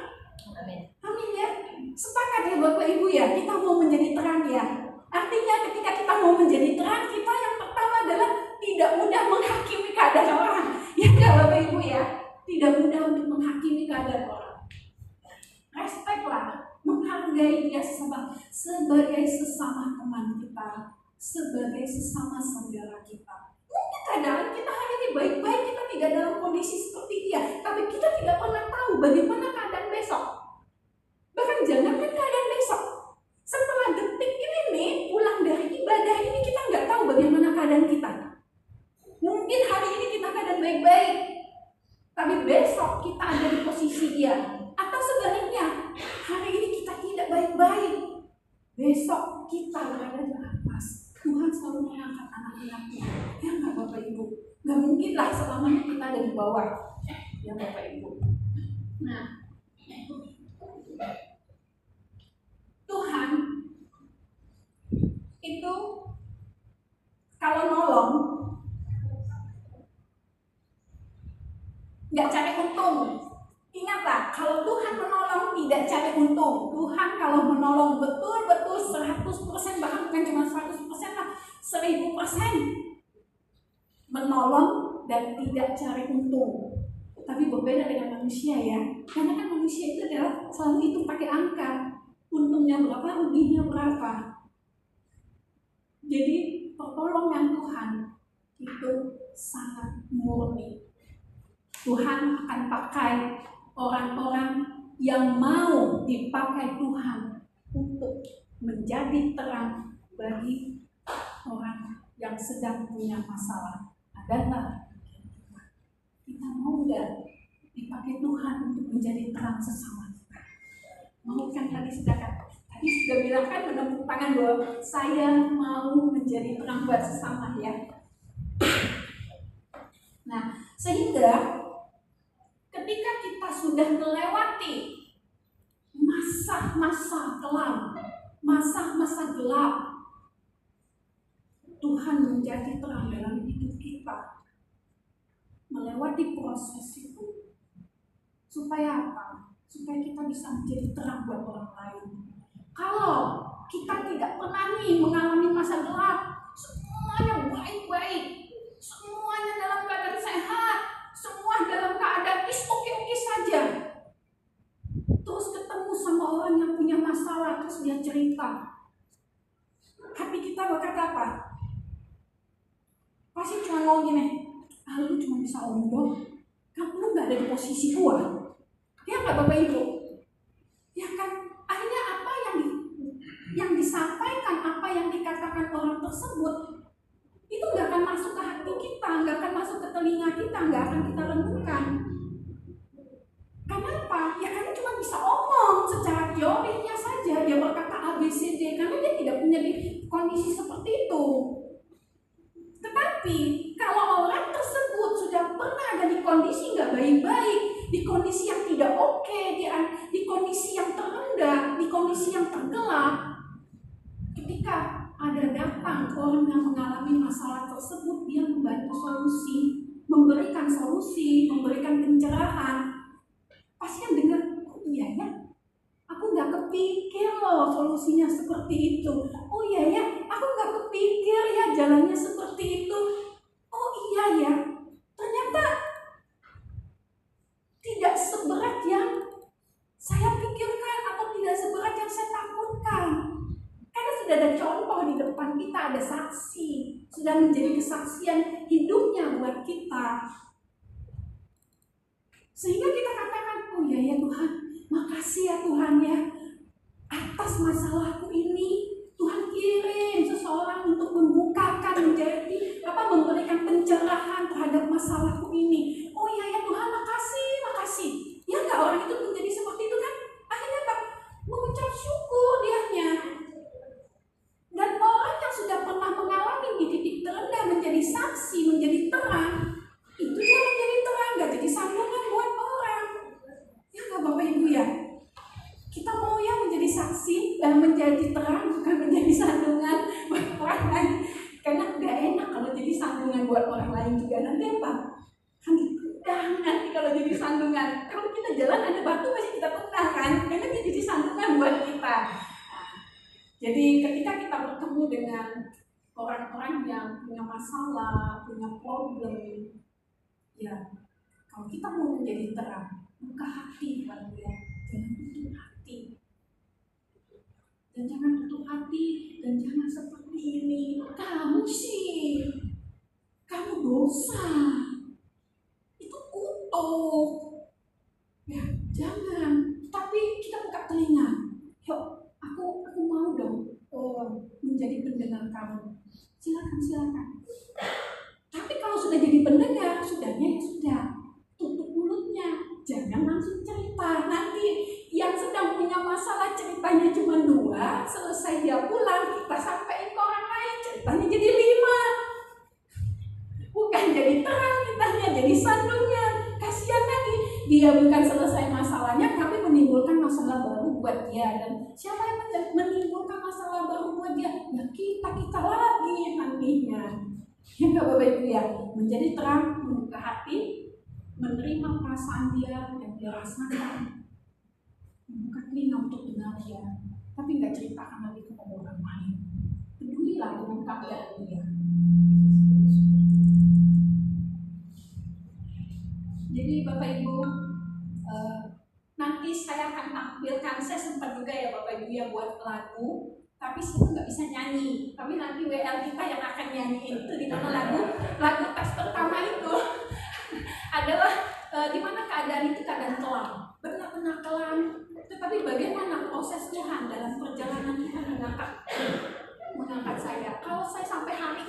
Amin ya. Sepakat ya Bapak Ibu ya, kita mau menjadi terang ya. Artinya ketika kita mau menjadi terang, kita yang pertama adalah tidak mudah menghakimi keadaan orang. Ya enggak Bapak Ibu ya? Tidak mudah untuk menghakimi keadaan orang. Respeklah, menghargai dia sebagai sesama teman kita, sebagai sesama saudara kita. Mungkin keadaan kita hari ini baik-baik, kita tidak dalam kondisi seperti dia, tapi kita tidak pernah tahu bagaimana keadaan besok. Bahkan jangankan keadaan besok, setelah detik ini nih, pulang dari ibadah ini kita nggak tahu bagaimana keadaan kita. Mungkin hari ini kita keadaan baik-baik, tapi besok kita ada di posisi dia. Atau sebaliknya, hari ini kita tidak baik-baik, besok kita berada di atas. Tuhan selalu mengangkat anak-anaknya. Ya nggak Bapak Ibu? Nggak mungkinlah selamanya kita ada di bawah. Ya Bapak Ibu. Nah, Tuhan itu kalau nolong nggak cari untung. Ingatlah, kalau Tuhan menolong tidak cari untung. Tuhan kalau menolong betul-betul 100%, bahkan bukan cuma 100% lah, 1000% menolong dan tidak cari untung. Tapi berbeda dengan manusia ya, karena kan manusia itu adalah selalu itu pakai angka, untungnya berapa, ruginya berapa. Jadi pertolongan Tuhan itu sangat murni. Tuhan akan pakai orang-orang yang mau dipakai Tuhan untuk menjadi terang bagi orang yang sedang punya masalah. Adalah kita mau nggak dipakai Tuhan untuk menjadi terang sesama kita? Mau kan tadi sudah bilang kan, menepuk tangan bahwa saya mau menjadi terang buat sesama ya. Nah, sehingga ketika kita sudah melewati masa-masa kelam, masa-masa gelap, Tuhan menjadi terang dalam hidup kita. Melewati proses itu. Supaya apa? Supaya kita bisa menjadi terang buat orang lain. Kalau kita tidak pernah mengalami masa gelap, semuanya baik-baik, semuanya dalam keadaan sehat, semua dalam keadaan oke-oke saja, bisa omong, lu nggak ada di posisi gua. Ya nggak Bapak Ibu? Ya kan, akhirnya apa yang disampaikan, apa yang dikatakan orang tersebut, itu nggak akan masuk ke hati kita, nggak akan masuk ke telinga kita, nggak akan kita renungkan. Kenapa? Ya karena cuma bisa omong secara teorinya saja, dia berkata A, B, C, D, karena dia tidak punya di kondisi seperti itu. Tetapi kalau orang tersebut sudah pernah ada di kondisi nggak baik-baik, di kondisi yang tidak oke, di kondisi yang terendah, di kondisi yang tergelap, ketika ada datang orang yang mengalami masalah tersebut, dia membantu solusi, memberikan solusi, memberikan pencerahan. Pasti yang dengar, oh iya ya, aku nggak kepikir loh solusinya seperti itu. Oh iya ya, aku nggak kepikir ya jalannya seperti itu. Oh iya ya, ternyata tidak seberat yang saya pikirkan atau tidak seberat yang saya takutkan. Karena sudah ada contoh di depan kita, ada saksi, sudah menjadi kesaksian hidupnya buat kita. Sehingga kita katakan, oh iya ya Tuhan, makasih ya Tuhan ya, atas masalahku ini Tuhan kirim seseorang untuk membukakan, memberikan pencerahan terhadap masalahku ini. Oh iya ya Tuhan, makasih. Ya nggak, orang itu menjadi seperti itu kan? Akhirnya apa? Mengucap syukur dianya. Dan orang yang sudah pernah mengalami di titik terendah menjadi saksi, menjadi terang, itu dia menjadi terang, nggak jadi sambungan buat orang. Ya nggak Bapak Ibu ya? Kita mau ya menjadi saksi dan menjadi terang, bukan menjadi sandungan buat orang lain. Karena nggak enak kalau jadi sandungan buat orang lain juga. Nanti apa? Kan ditendang nanti kalau jadi sandungan. Kalau kita jalan ada batu masih kita tendang kan? Karena dia jadi sandungan buat kita. Jadi ketika kita bertemu dengan orang-orang yang punya masalah, punya problem, ya kalau kita mau menjadi terang, buka hati buat dia, jangan tutup hati. Dan jangan tutup hati, dan jangan seperti ini. Kamu dosa, itu kutuk. Ya, jangan. Tapi kita buka telinga. Yuk, aku mau dong menjadi pendengar kamu. Silakan. Tapi kalau sudah jadi pendengar, sudahnya ya sudah. Tutup mulutnya, jangan langsung cerita. Nanti yang sedang punya masalah ceritanya cuma 2, selesai dia pulang, kita sampaikan ke orang lain, ceritanya jadi 5. Bukan jadi terang, kitanya jadi sandungnya. Kasihan lagi, dia bukan selesai masalahnya, tapi menimbulkan masalah baru buat dia. Dan siapa yang menimbulkan masalah baru buat dia? Ya kita lagi nantinya. Ya nggak Bapak Ibu ya? Menjadi terang, membuka hati, menerima perasaan dia yang dia rasakan, membuka telinga untuk dengar dia, tapi nggak ceritakan lagi kepada orang lain. Pedulilah dengan keadaan dia. Jadi Bapak Ibu, nanti saya akan tampilkan, saya sempat juga ya Bapak Ibu ya buat lagu, tapi saya nggak bisa nyanyi. Tapi nanti WL kita yang akan nyanyiin itu di mana lagu tes pertama itu adalah di mana keadaan itu keadaan kelam, benar-benar kelam. Tetapi bagaimana proses Tuhan dalam perjalanan Tuhan mengangkat saya. Kalau saya sampai hari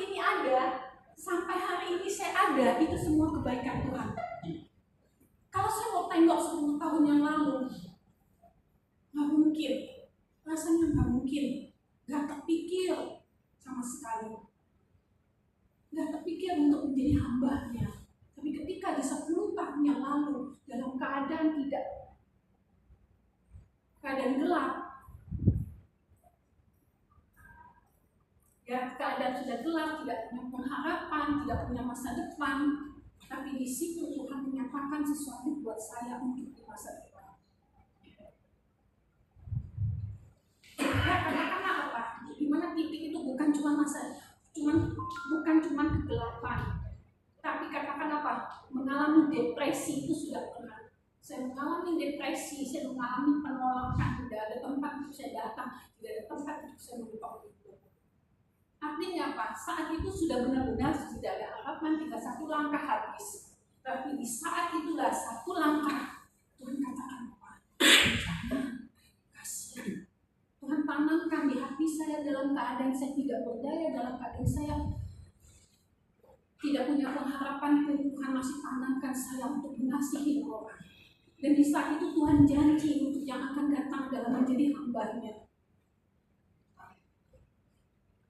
ini saya ada, itu semua kebaikan Tuhan. Kalau saya mau tengok 10 tahun yang lalu, nggak mungkin, rasanya nggak mungkin, nggak terpikir sama sekali, nggak terpikir untuk menjadi hambanya. Tapi ketika di 10 tahun yang lalu, dalam keadaan gelap, ya keadaan sudah gelap, tidak punya pengharapan, tidak punya masa depan, tapi di situ Tuhan menyatakan sesuatu buat saya untuk di masa depan. Ya, karena apa? Di mana titik itu bukan cuma kegelapan, tapi katakan apa? Mengalami depresi itu sudah pernah. Saya mengalami depresi, saya mengalami penolakan, tidak ada tempat untuk saya datang, tidak ada tempat untuk saya mengucapkan itu. Artinya apa? Saat itu sudah benar-benar tidak ada harapan, 31 langkah habis. Tapi di saat itulah satu langkah Tuhan katakan, jangan, kasihan. Tuhan tanamkan di hati saya dalam keadaan saya tidak berdaya, dalam keadaan saya tidak punya pengharapan, Tuhan masih tanamkan saya untuk mengasihi orang. Dan di saat itu Tuhan janji untuk yang akan datang dalam menjadi hamba-Nya.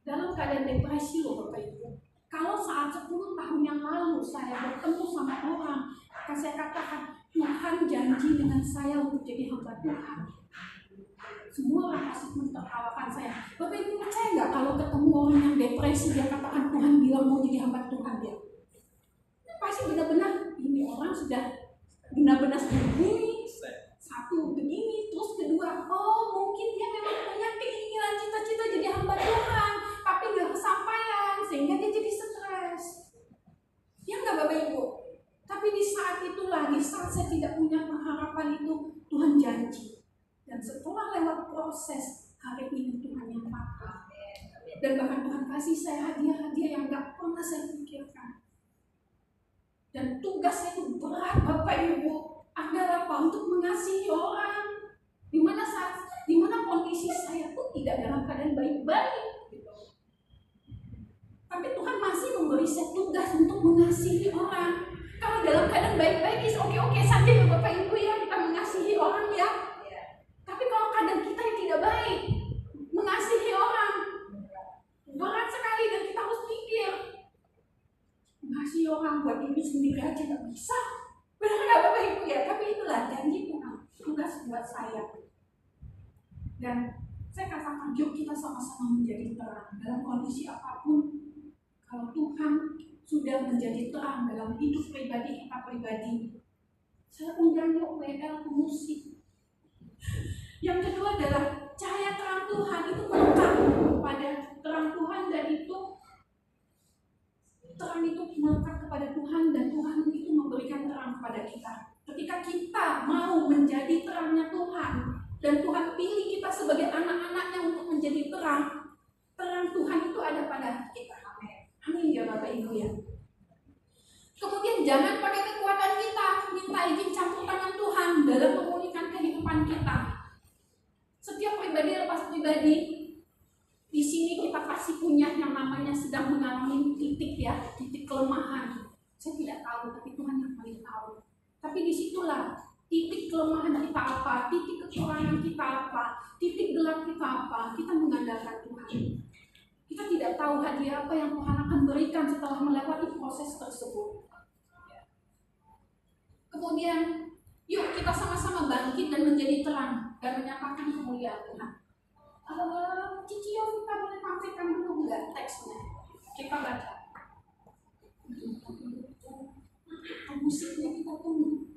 Dalam keadaan depresi loh Bapak Ibu. Kalau saat 10 tahun yang lalu saya bertemu sama orang, akan saya katakan, Tuhan janji dengan saya untuk jadi hamba Tuhan. Semua orang pasti menertawakan saya. Bapak Ibu percaya nggak kalau ketemu orang yang depresi, dia katakan Tuhan bilang mau jadi hamba Tuhan dia? Pasti benar-benar, ini orang sudah benar-benar begini, satu begini, terus kedua, oh mungkin dia memang punya keinginan cita-cita jadi hamba Tuhan, tapi nggak kesampaian, sehingga dia jadi stres. Ya nggak Bapak Ibu? Tapi di saat itulah, di saat saya tidak punya pengharapan itu, Tuhan janji. Dan setelah lewat proses, hari ini Tuhan yang pakar. Dan bahkan Tuhan kasih saya hadiah-hadiah yang nggak pernah saya pikirkan. Dan tugas saya itu berat Bapak Ibu. Adalah apa? Untuk mengasihi orang. Dimana kondisi saya pun tidak dalam keadaan baik-baik. Tapi Tuhan masih memberi saya tugas untuk mengasihi orang. Kalau dalam keadaan baik-baik, oke-oke saja ya Bapak Ibu ya, kita mengasihi orang ya. Tapi kalau keadaan kita yang tidak baik, mengasihi orang, berat sekali dan kita harus pikir. Mengasihi orang buat diri sendiri aja nggak bisa. Benar nggak Bapak Ibu ya? Tapi itulah janji Tuhan, tugas buat saya. Dan saya katakan, yuk kita sama-sama menjadi terang dalam kondisi apapun. Kalau Tuhan sudah menjadi terang dalam hidup pribadi kita pribadi, saya undang yuk WL ke musik. Yang kedua adalah cahaya terang Tuhan itu melekat pada terang Tuhan, dan itu terang itu melekat kepada Tuhan, dan Tuhan itu memberikan terang kepada kita. Ketika kita mau menjadi terangnya Tuhan, dan Tuhan pilih kita sebagai anak-anaknya untuk menjadi terang, terang Tuhan itu ada pada kita. Amin ya Bapak Ibu ya. Kemudian jangan pakai kekuatan kita, minta izin campur tangan Tuhan dalam memulihkan kehidupan kita. Setiap pribadi lepas pribadi, di sini kita pasti punya yang namanya sedang mengalami titik ya, titik kelemahan. Saya tidak tahu, tapi Tuhan yang paling tahu. Tapi disitulah titik kelemahan kita apa, titik kekurangan kita apa, titik gelap kita apa, kita mengandalkan Tuhan. Kita tidak tahu hadiah apa yang Tuhan akan berikan setelah melewati proses tersebut. Kemudian, yuk kita sama-sama bangkit dan menjadi terang dan menyatakan kemuliaan Tuhan. Cici Yovita boleh tampilkan dulu nggak teksnya? Kita baca. Musiknya kita tunggu.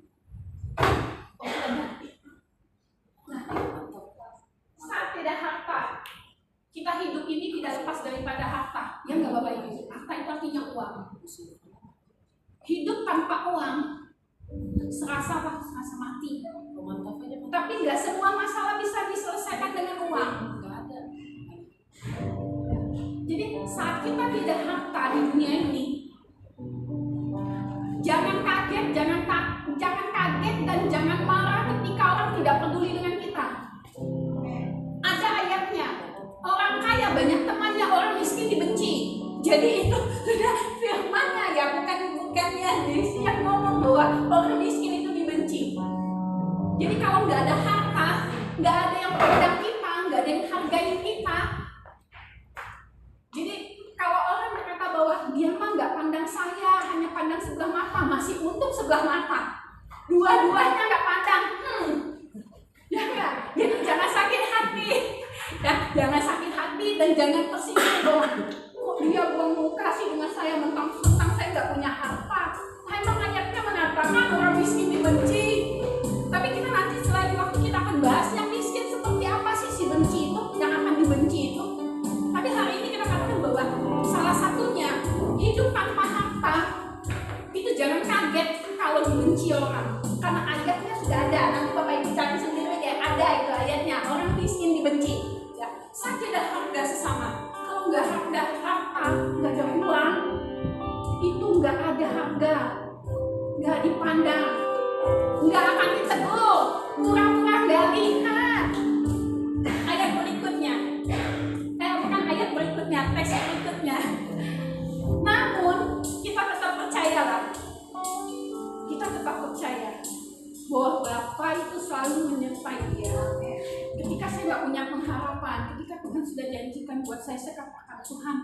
Nah, saat tidak harta, kita hidup ini tidak lepas daripada harta. Ya nggak Bapak Ibu? Harta itu artinya uang. Hidup tanpa uang serasa apa? Serasa mati. Tapi nggak semua masalah bisa diselesaikan dengan uang. Nggak ada. Jadi saat kita tidak harta di dunia ini, jangan kaget dan jangan marah ketika orang tidak peduli dengan kita. Ada ayatnya, orang kaya banyak temannya, orang miskin dibenci. Jadi itu sudah firmannya ya, bukannya Desi yang ngomong bahwa orang miskin itu dibenci. Jadi kalau nggak ada harta, nggak ada yang pandang kita, nggak ada yang hargai kita. Jadi kalau orang berkata bahwa dia mah nggak pandang saya, hanya pandang sebelah mata, masih untung sebelah mata. Dua-duanya nggak pandang, ya nggak? Jadi jangan sakit hati, ya jangan sakit hati dan jangan tersinggung bahwa kok dia buang muka sih dengan saya, mentang-mentang saya nggak punya harta. Memang ayatnya mengatakan orang miskin dibenci. Tapi kita nanti setelah waktu kita akan bahas yang miskin seperti apa sih si benci itu, yang akan dibenci itu. Tapi hari ini kita katakan bahwa salah satunya hidup tanpa harta itu jangan kaget kalau dibenci orang, karena ayatnya sudah ada. Nanti Bapak Ibu cari sendiri ya, ada itu ayatnya, orang miskin dibenci. Ya, saja harga sesama. Kalau nggak ada harta, nggak ada uang, itu nggak ada harga, nggak nggak punya pengharapan. Ketika Tuhan sudah janjikan buat saya katakan, Tuhan,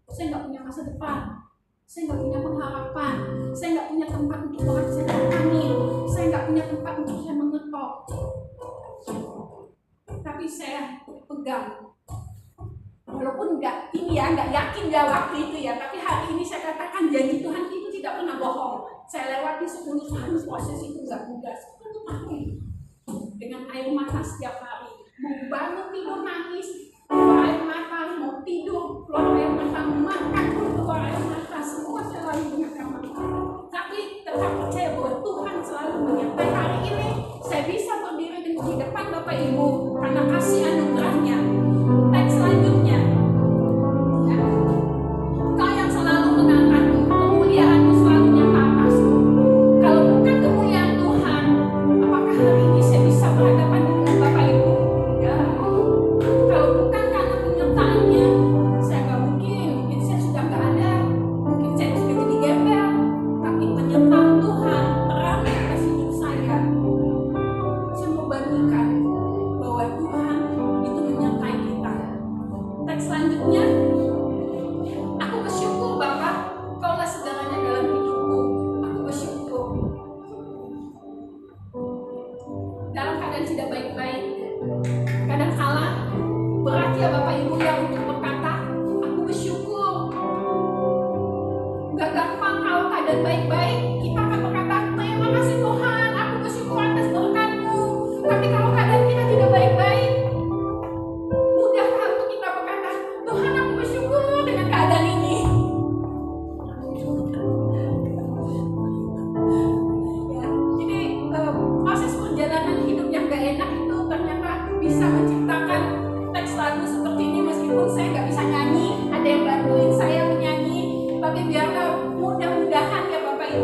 saya nggak punya masa depan, saya nggak punya pengharapan, saya nggak punya tempat untuk orang saya bertani, saya nggak punya tempat untuk saya mengetok. Tapi saya pegang, walaupun nggak ini ya, nggak yakin ya waktu itu ya, tapi hari ini saya katakan janji Tuhan itu tidak pernah bohong. Saya lewati 10 tahun proses itu nggak mudah, 10 tahun dengan air mata setiap hari, mau bangun tidur nangis, keluar air mata, mau tidur keluar air mata, makan pun keluar air mata, semua saya lalui dengan air mata. Tapi tetap percaya bahwa Tuhan selalu menyertai. Hari ini saya bisa berdiri di depan Bapak Ibu karena kasih anugerahnya. Teks selanjutnya, ya. Kau yang selalu mengangkatku, kemuliaanmu selalu nyata atasku. Kalau bukan kemuliaan Tuhan, apakah hari ini saya bisa berhadapan dengan Bapak Ibu? Ya. Kalau bukan karena penyertaannya, saya nggak mungkin saya sudah nggak ada, mungkin saya sudah jadi gembel. Tapi penyertaan Tuhan terang di atas hidup saya. Saya mau bandingkan bahwa Tuhan itu menyertai kita. Teks selanjutnya, aku bersyukur Bapa, Kaulah segalanya dalam hidupku. Aku bersyukur. Dalam keadaan tidak baik-baik, kadang kala berat ya Bapak Ibu yang untuk berkata, aku bersyukur. Gak gampang kalau keadaan baik-baik, kita akan berkata, terima kasih Tuhan, aku bersyukur atas berkat-Mu. Tapi kalau keadaan kita tidak baik-baik, mudahkah untuk kita berkata, Tuhan aku bersyukur dengan keadaan ini. Ya, jadi proses perjalanan hidup yang gak enak itu ternyata bisa menciptakan teks lagu seperti ini. Meskipun saya gak bisa nyanyi, ada yang bantuin saya menyanyi, tapi biarlah mudah-mudahan ya Bapak Ibu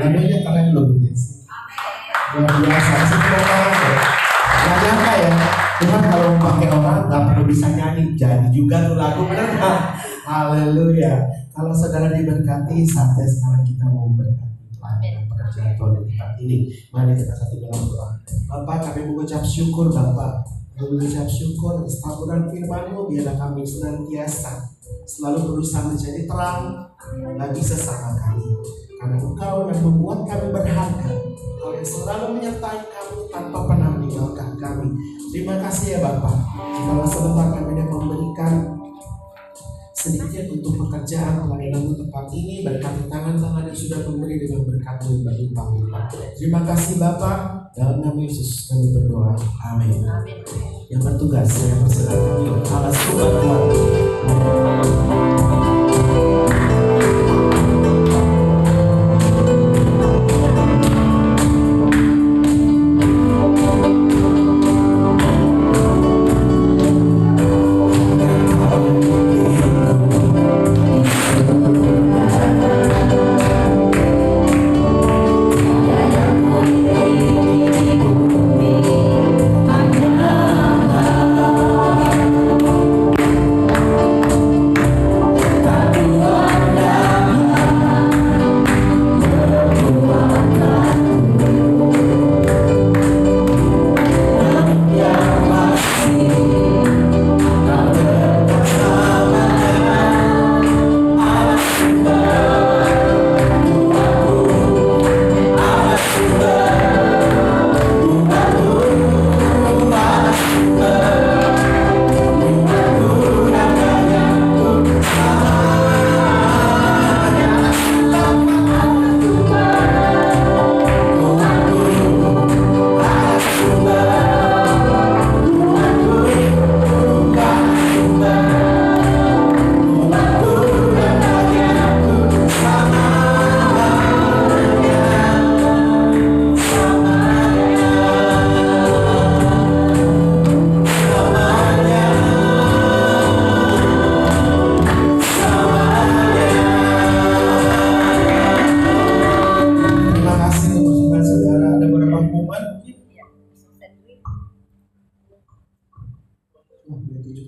Nyanyinya keren loh Bu Desi. Luar biasa. Semua orang ya. Gak nyangka ya. Tuhan kalau pakai orang gak perlu bisa nyanyi. Jadi juga tuh lagu, benar gak? Haleluya. Kalau saudara diberkati, saatnya sekarang kita mau berkati pelayanan pekerjaan Tuhan di tempat ini. Mari kita satu dalam doa. Bapak, kami mengucap syukur Bapak. Mengucap syukur taburan firman-Mu, biarlah kami senantiasa selalu berusaha menjadi terang bagi sesama kami. Karena Engkau yang membuat kami berharga, Engkau yang selalu menyertai kami tanpa pernah meninggalkan kami. Terima kasih ya Bapak. Kalau sebentar kami dapat memberikan sedikit untuk pekerjaan pelayanan tempat ini, berkati tangan-tangan yang sudah memberi dengan berkat yang berlimpah-limpah. Terima kasih Bapak. Dalam nama Yesus kami berdoa. Amin. Yang bertugas saya persilakan alas bantuan.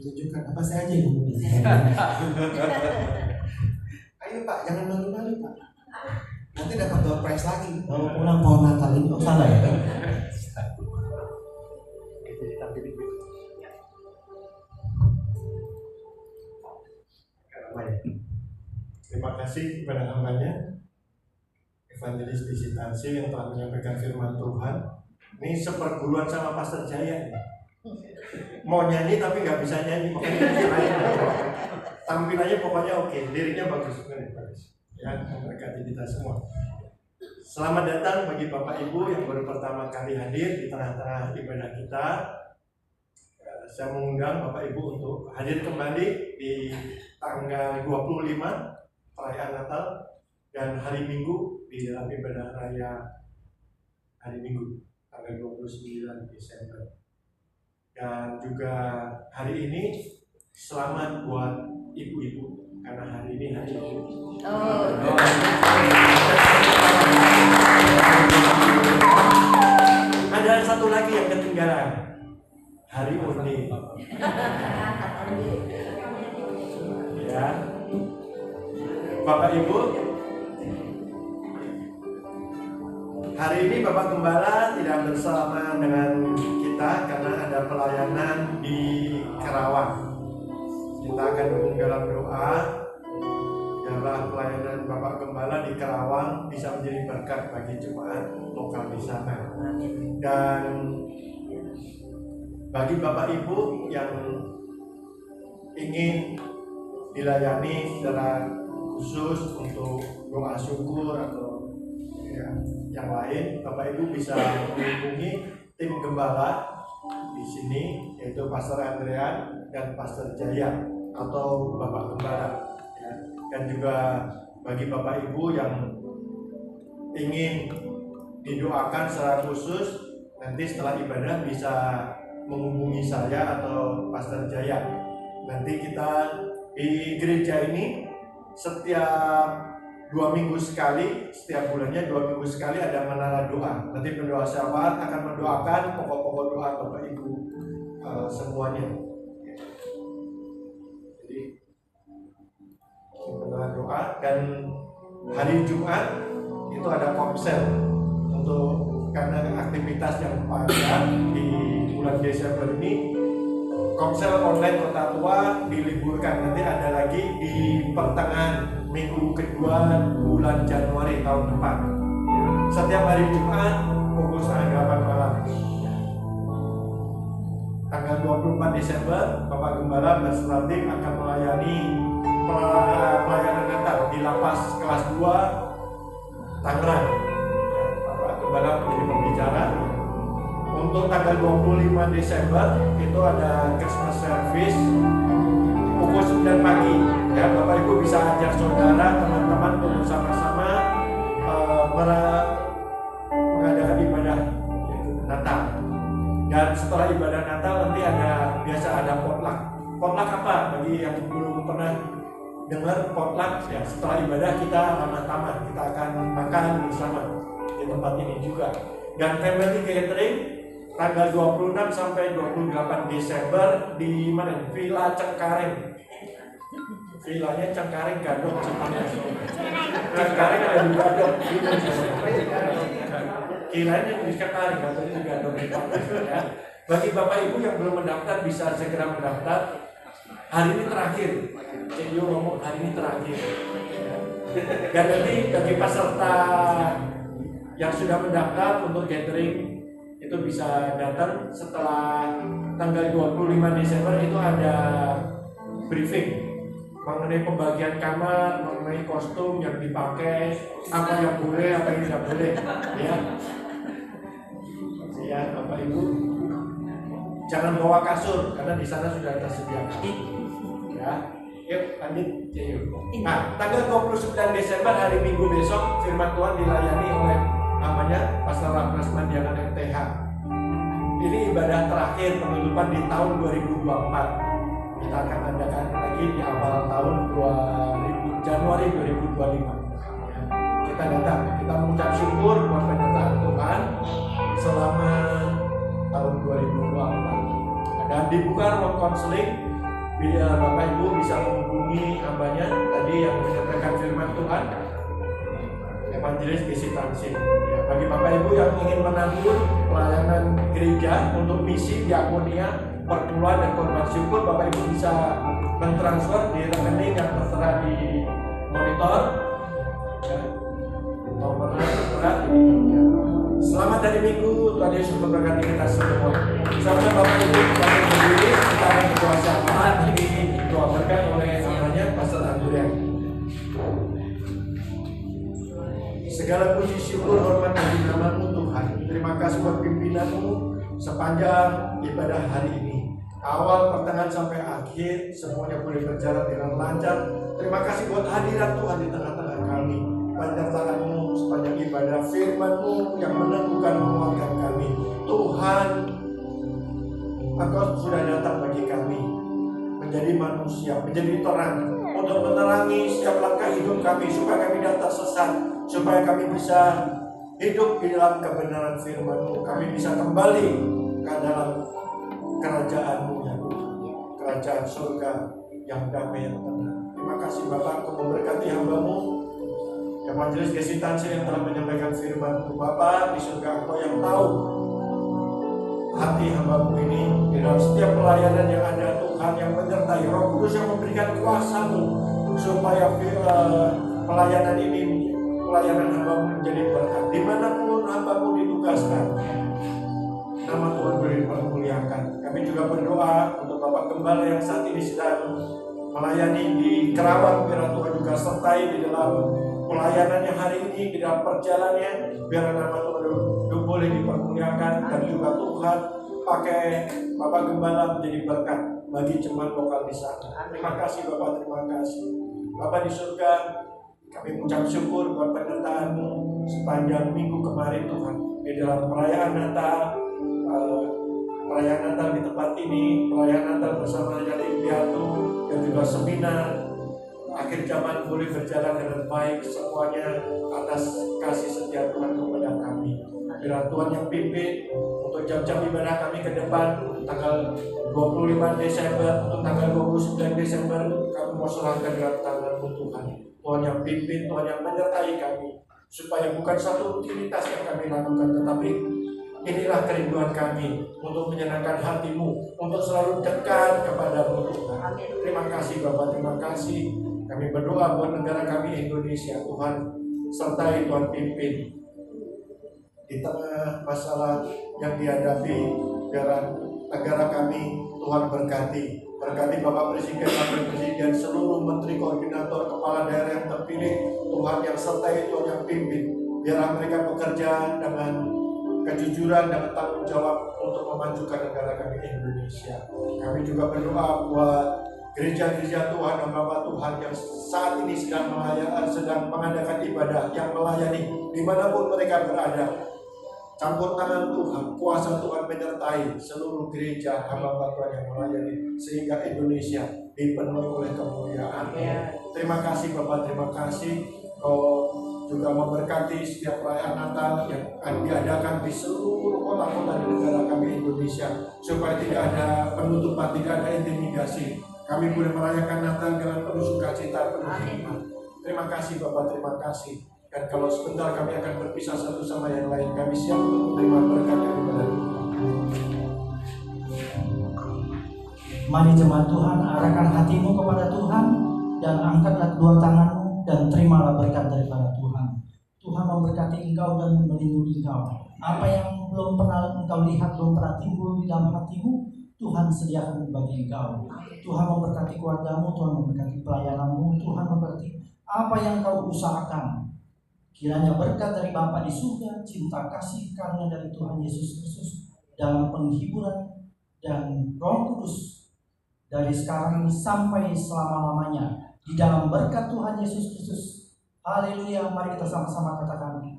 Tunjukkan apa saya aja yang ngomong. Ayo Pak, jangan malu-malu Pak. Nanti dapat door prize lagi. Kalau pulang pohon Natal ini, oh salah ya. Terima kasih kepada hambanya Evangelis Visitansi yang telah menyampaikan firman Tuhan. Ini seperguruan sama Pastor Jaya. Mau nyanyi tapi nggak bisa nyanyi, makanya tampilannya pokoknya oke, liriknya bagus. Ya, memberkati kita semua. Selamat datang bagi Bapak Ibu yang baru pertama kali hadir di tengah-tengah ibadah kita. Saya mengundang Bapak Ibu untuk hadir kembali di tanggal 25 perayaan Natal dan hari Minggu di dalam ibadah raya hari Minggu tanggal 29 Desember. Dan juga hari ini selamat buat ibu-ibu karena hari ini hari ibu. Ada satu lagi yang ketinggalan, hari Uni. Ya, Bapak Ibu, hari ini Bapak Gembala tidak bersama dengan kita karena ada pelayanan di Karawang. Kita akan dukung dalam doa, biarlah pelayanan Bapak Gembala di Karawang bisa menjadi berkat bagi jemaat lokal di sana. Dan bagi Bapak Ibu yang ingin dilayani secara khusus untuk doa syukur atau ya, yang lain, Bapak Ibu bisa menghubungi tim gembala di sini, yaitu Pastor Andrean dan Pastor Jaya atau Bapak Gembala. Ya. Dan juga bagi Bapak Ibu yang ingin didoakan secara khusus, nanti setelah ibadah bisa menghubungi saya atau Pastor Jaya. Nanti kita di gereja ini setiap 2 minggu sekali, setiap bulannya 2 minggu sekali ada menara doa. Nanti pendoa syafaat akan mendoakan pokok-pokok doa Bapak Ibu semuanya. Jadi menara doa, dan hari Jumat itu ada komsel untuk, karena aktivitas yang panjang di bulan Desember ini, komsel online Kota Tua diliburkan. Nanti ada lagi di pertengahan minggu kedua bulan Januari tahun depan. Setiap hari Jumat pukul 7:30 malam. Tanggal 24 Desember, Bapak Gembala beserta tim akan melayani pelayanan Natal di Lapas kelas 2 Tangerang. Bapak Gembala menjadi pembicara. Untuk tanggal 25 Desember itu ada Christmas service pukul 9 pagi. Ya, Bapak Ibu bisa ajak saudara, teman-teman untuk sama-sama mengadakan ibadah Natal. Dan setelah ibadah Natal nanti biasa ada potluck. Potluck apa? Bagi yang belum pernah dengar potluck, ya setelah ibadah kita tamat, kita akan makan bersama di tempat ini juga. Dan family gathering tanggal 26 sampai 28 Desember di mana? Villa Cengkareng. Villanya Cengkareng Gadok. Cengkareng ada di Gadok. Kiranya di Cengkareng atau di Gadok. Ya. Bagi Bapak Ibu yang belum mendaftar bisa segera mendaftar. Hari ini terakhir. Cek ngomong hari ini terakhir. Dan nanti bagi peserta yang sudah mendaftar untuk gathering itu bisa datang setelah tanggal 25 Desember. Itu ada briefing mengenai pembagian kamar, mengenai kostum yang dipakai, apa yang boleh, apa yang tidak boleh, ya. Ya, Bapak Ibu, jangan bawa kasur karena di sana sudah tersedia. Ya, yuk lanjut. Nah, tanggal 29 Desember hari Minggu besok, Firman Tuhan dilayani oleh namanya Pastor Rasman Dianan MTH. Ini ibadah terakhir penutupan di tahun 2024. Kita akan adakan lagi di awal tahun Januari 2025. Kita datang, kita mengucap syukur buat penyertaan Tuhan selama tahun 2024. Dan dibuka ruang konseling, Bapak Ibu bisa menghubungi hambanya tadi yang menyampaikan firman Tuhan, Evangelis Desi Tansin. Ya, bagi Bapak Ibu yang ingin menabur pelayanan gereja untuk misi diakonia, perpuluhan dan korban syukur, Bapak Ibu bisa mentransfer di rekening yang tertera di monitor. Ya, nomornya tertera. Ya. Selamat hari Minggu, Tuhan Yesus memberkati kita semua. Sama Bapak Ibu, kita berdiri, kita akan berdoa syafaat ini doa berkat oleh namanya Pastor Andurian. Segala puji syukur hormat bagi nama-Mu Tuhan. Terima kasih buat pimpinan-Mu sepanjang ibadah hari ini. Awal, pertengahan sampai akhir semuanya boleh berjalan dengan lancar. Terima kasih buat hadirat Tuhan di tengah-tengah kami. Penyertaan-Mu sepanjang ibadah, firman-Mu yang meneguhkan menguatkan kami. Tuhan, Engkau sudah datang bagi kami menjadi manusia, menjadi terang untuk menerangi setiap langkah hidup kami supaya kami tidak tersesat, supaya kami bisa hidup di dalam kebenaran firman-Mu. Kami bisa kembali ke dalam kerajaan-Mu ya Tuhan, kerajaan surga yang damai yang tenang. Terima kasih Bapak, Engkau memberkati hamba-Mu Evangelis Desi Tansin yang telah menyampaikan firman-Mu. Bapak di surga, Engkau yang tahu hati hamba-Mu ini di dalam setiap pelayanan yang ada, Tuhan yang menyertai, Roh Kudus yang memberikan kuasa-Mu supaya pelayanan ini, pelayanan hamba-Mu menjadi berkat. Dimanapun hamba-Mu ditugaskan, nama Tuhan dipermuliakan. Kami juga berdoa untuk Bapak Gembala yang saat ini sedang melayani di Kerawang, biar Tuhan juga sertai di dalam pelayanannya hari ini, di dalam perjalanannya, biar nama Tuhan boleh dipermuliakan. Dan juga Tuhan pakai Bapak Gembala menjadi berkat bagi jemaat lokal di sana. Terima kasih Bapak, terima kasih Bapak di surga. Kami mengucap syukur buat penyertaan-Mu sepanjang minggu kemarin Tuhan, di dalam perayaan Natal, perayaan Natal di tempat ini, perayaan Natal bersama yatim piatu, dan juga seminar. akhir zaman boleh berjalan dengan baik semuanya atas kasih setia Tuhan kepada kami. Biar Tuhan yang pimpin untuk jam-jam ibadah kami ke depan tanggal 25 Desember, untuk tanggal 29 Desember kami mau serahkan dalam tangan-Mu Tuhan. Tuhan yang pimpin, Tuhan yang menyertai kami, supaya bukan satu rutinitas yang kami lakukan, tetapi inilah kerinduan kami untuk menyenangkan hati-Mu, untuk selalu dekat kepada-Mu Tuhan. Terima kasih Bapak, terima kasih. Kami berdoa buat negara kami Indonesia, Tuhan sertai, Tuhan pimpin di tengah masalah yang dihadapi negara kami. Tuhan berkati Bapak Presiden, Wakil Presiden, seluruh Menteri Koordinator, Kepala Daerah yang terpilih. Tuhan yang sertai, Tuhan yang pimpin. Biarlah mereka bekerja dengan kejujuran dan tanggung jawab untuk memajukan negara kami Indonesia. Kami juga berdoa buat gereja-gereja Tuhan dan Bapak Tuhan yang saat ini sedang mengadakan ibadah, yang melayani dimanapun mereka berada. Campur tangan Tuhan, kuasa Tuhan menyertai seluruh gereja hamba Tuhan yang melayani, sehingga Indonesia dipenuhi oleh kemuliaan. Terima kasih Bapak, terima kasih. Kau juga memberkati setiap perayaan Natal yang akan diadakan di seluruh kota-kota di negara kami Indonesia, supaya tidak ada penutupan, tidak ada intimidasi. Kami boleh merayakan Natal dengan penuh sukacita, penuh hikmat. Terima kasih Bapak, terima kasih. Dan kalau sebentar kami akan berpisah satu sama yang lain, kami siap untuk menerima berkat daripada Tuhan. Mari jemaat Tuhan, arahkan hatimu kepada Tuhan dan angkatlah kedua tanganmu dan terimalah berkat daripada Tuhan. Tuhan memberkati engkau dan melindungi engkau. Apa yang belum pernah engkau lihat, belum pernah timbul di dalam hatimu, Tuhan sediakan bagi engkau. Tuhan memberkati keluargamu, Tuhan memberkati pelayananmu, Tuhan memberkati apa yang kau usahakan. Kiranya berkat dari Bapa di surga, cinta kasih karunia dari Tuhan Yesus Kristus dalam penghiburan dan Roh Kudus dari sekarang sampai selama-lamanya di dalam berkat Tuhan Yesus Kristus. Haleluya, mari kita sama-sama katakan amin.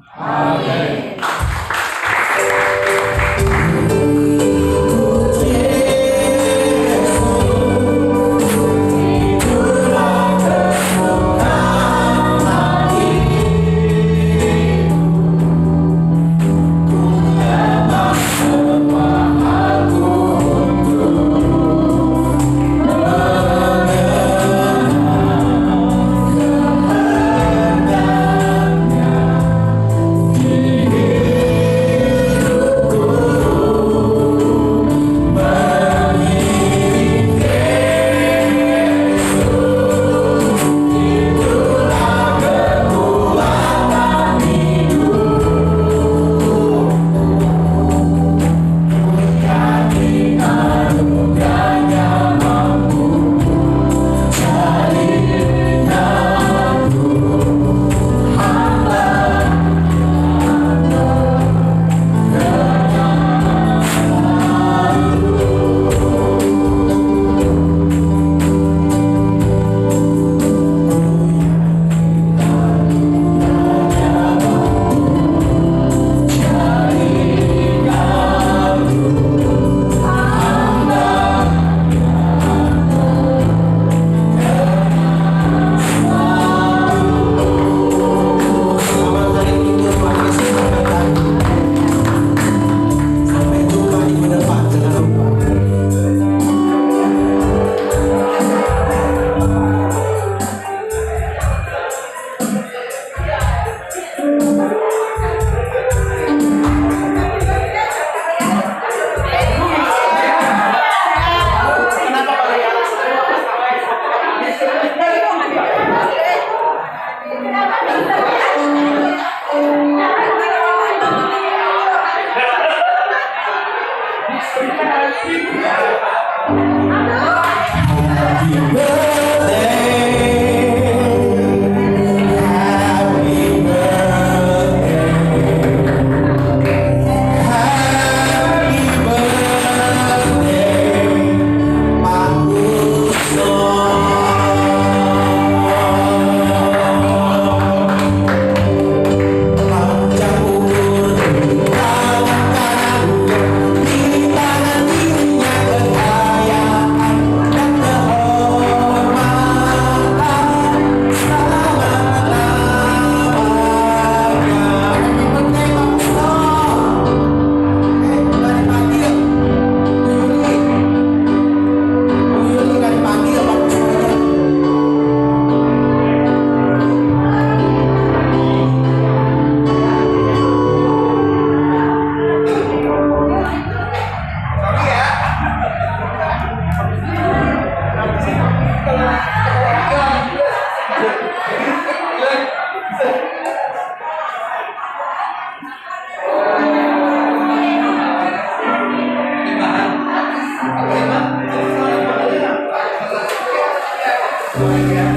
Ku Tuhan kiranya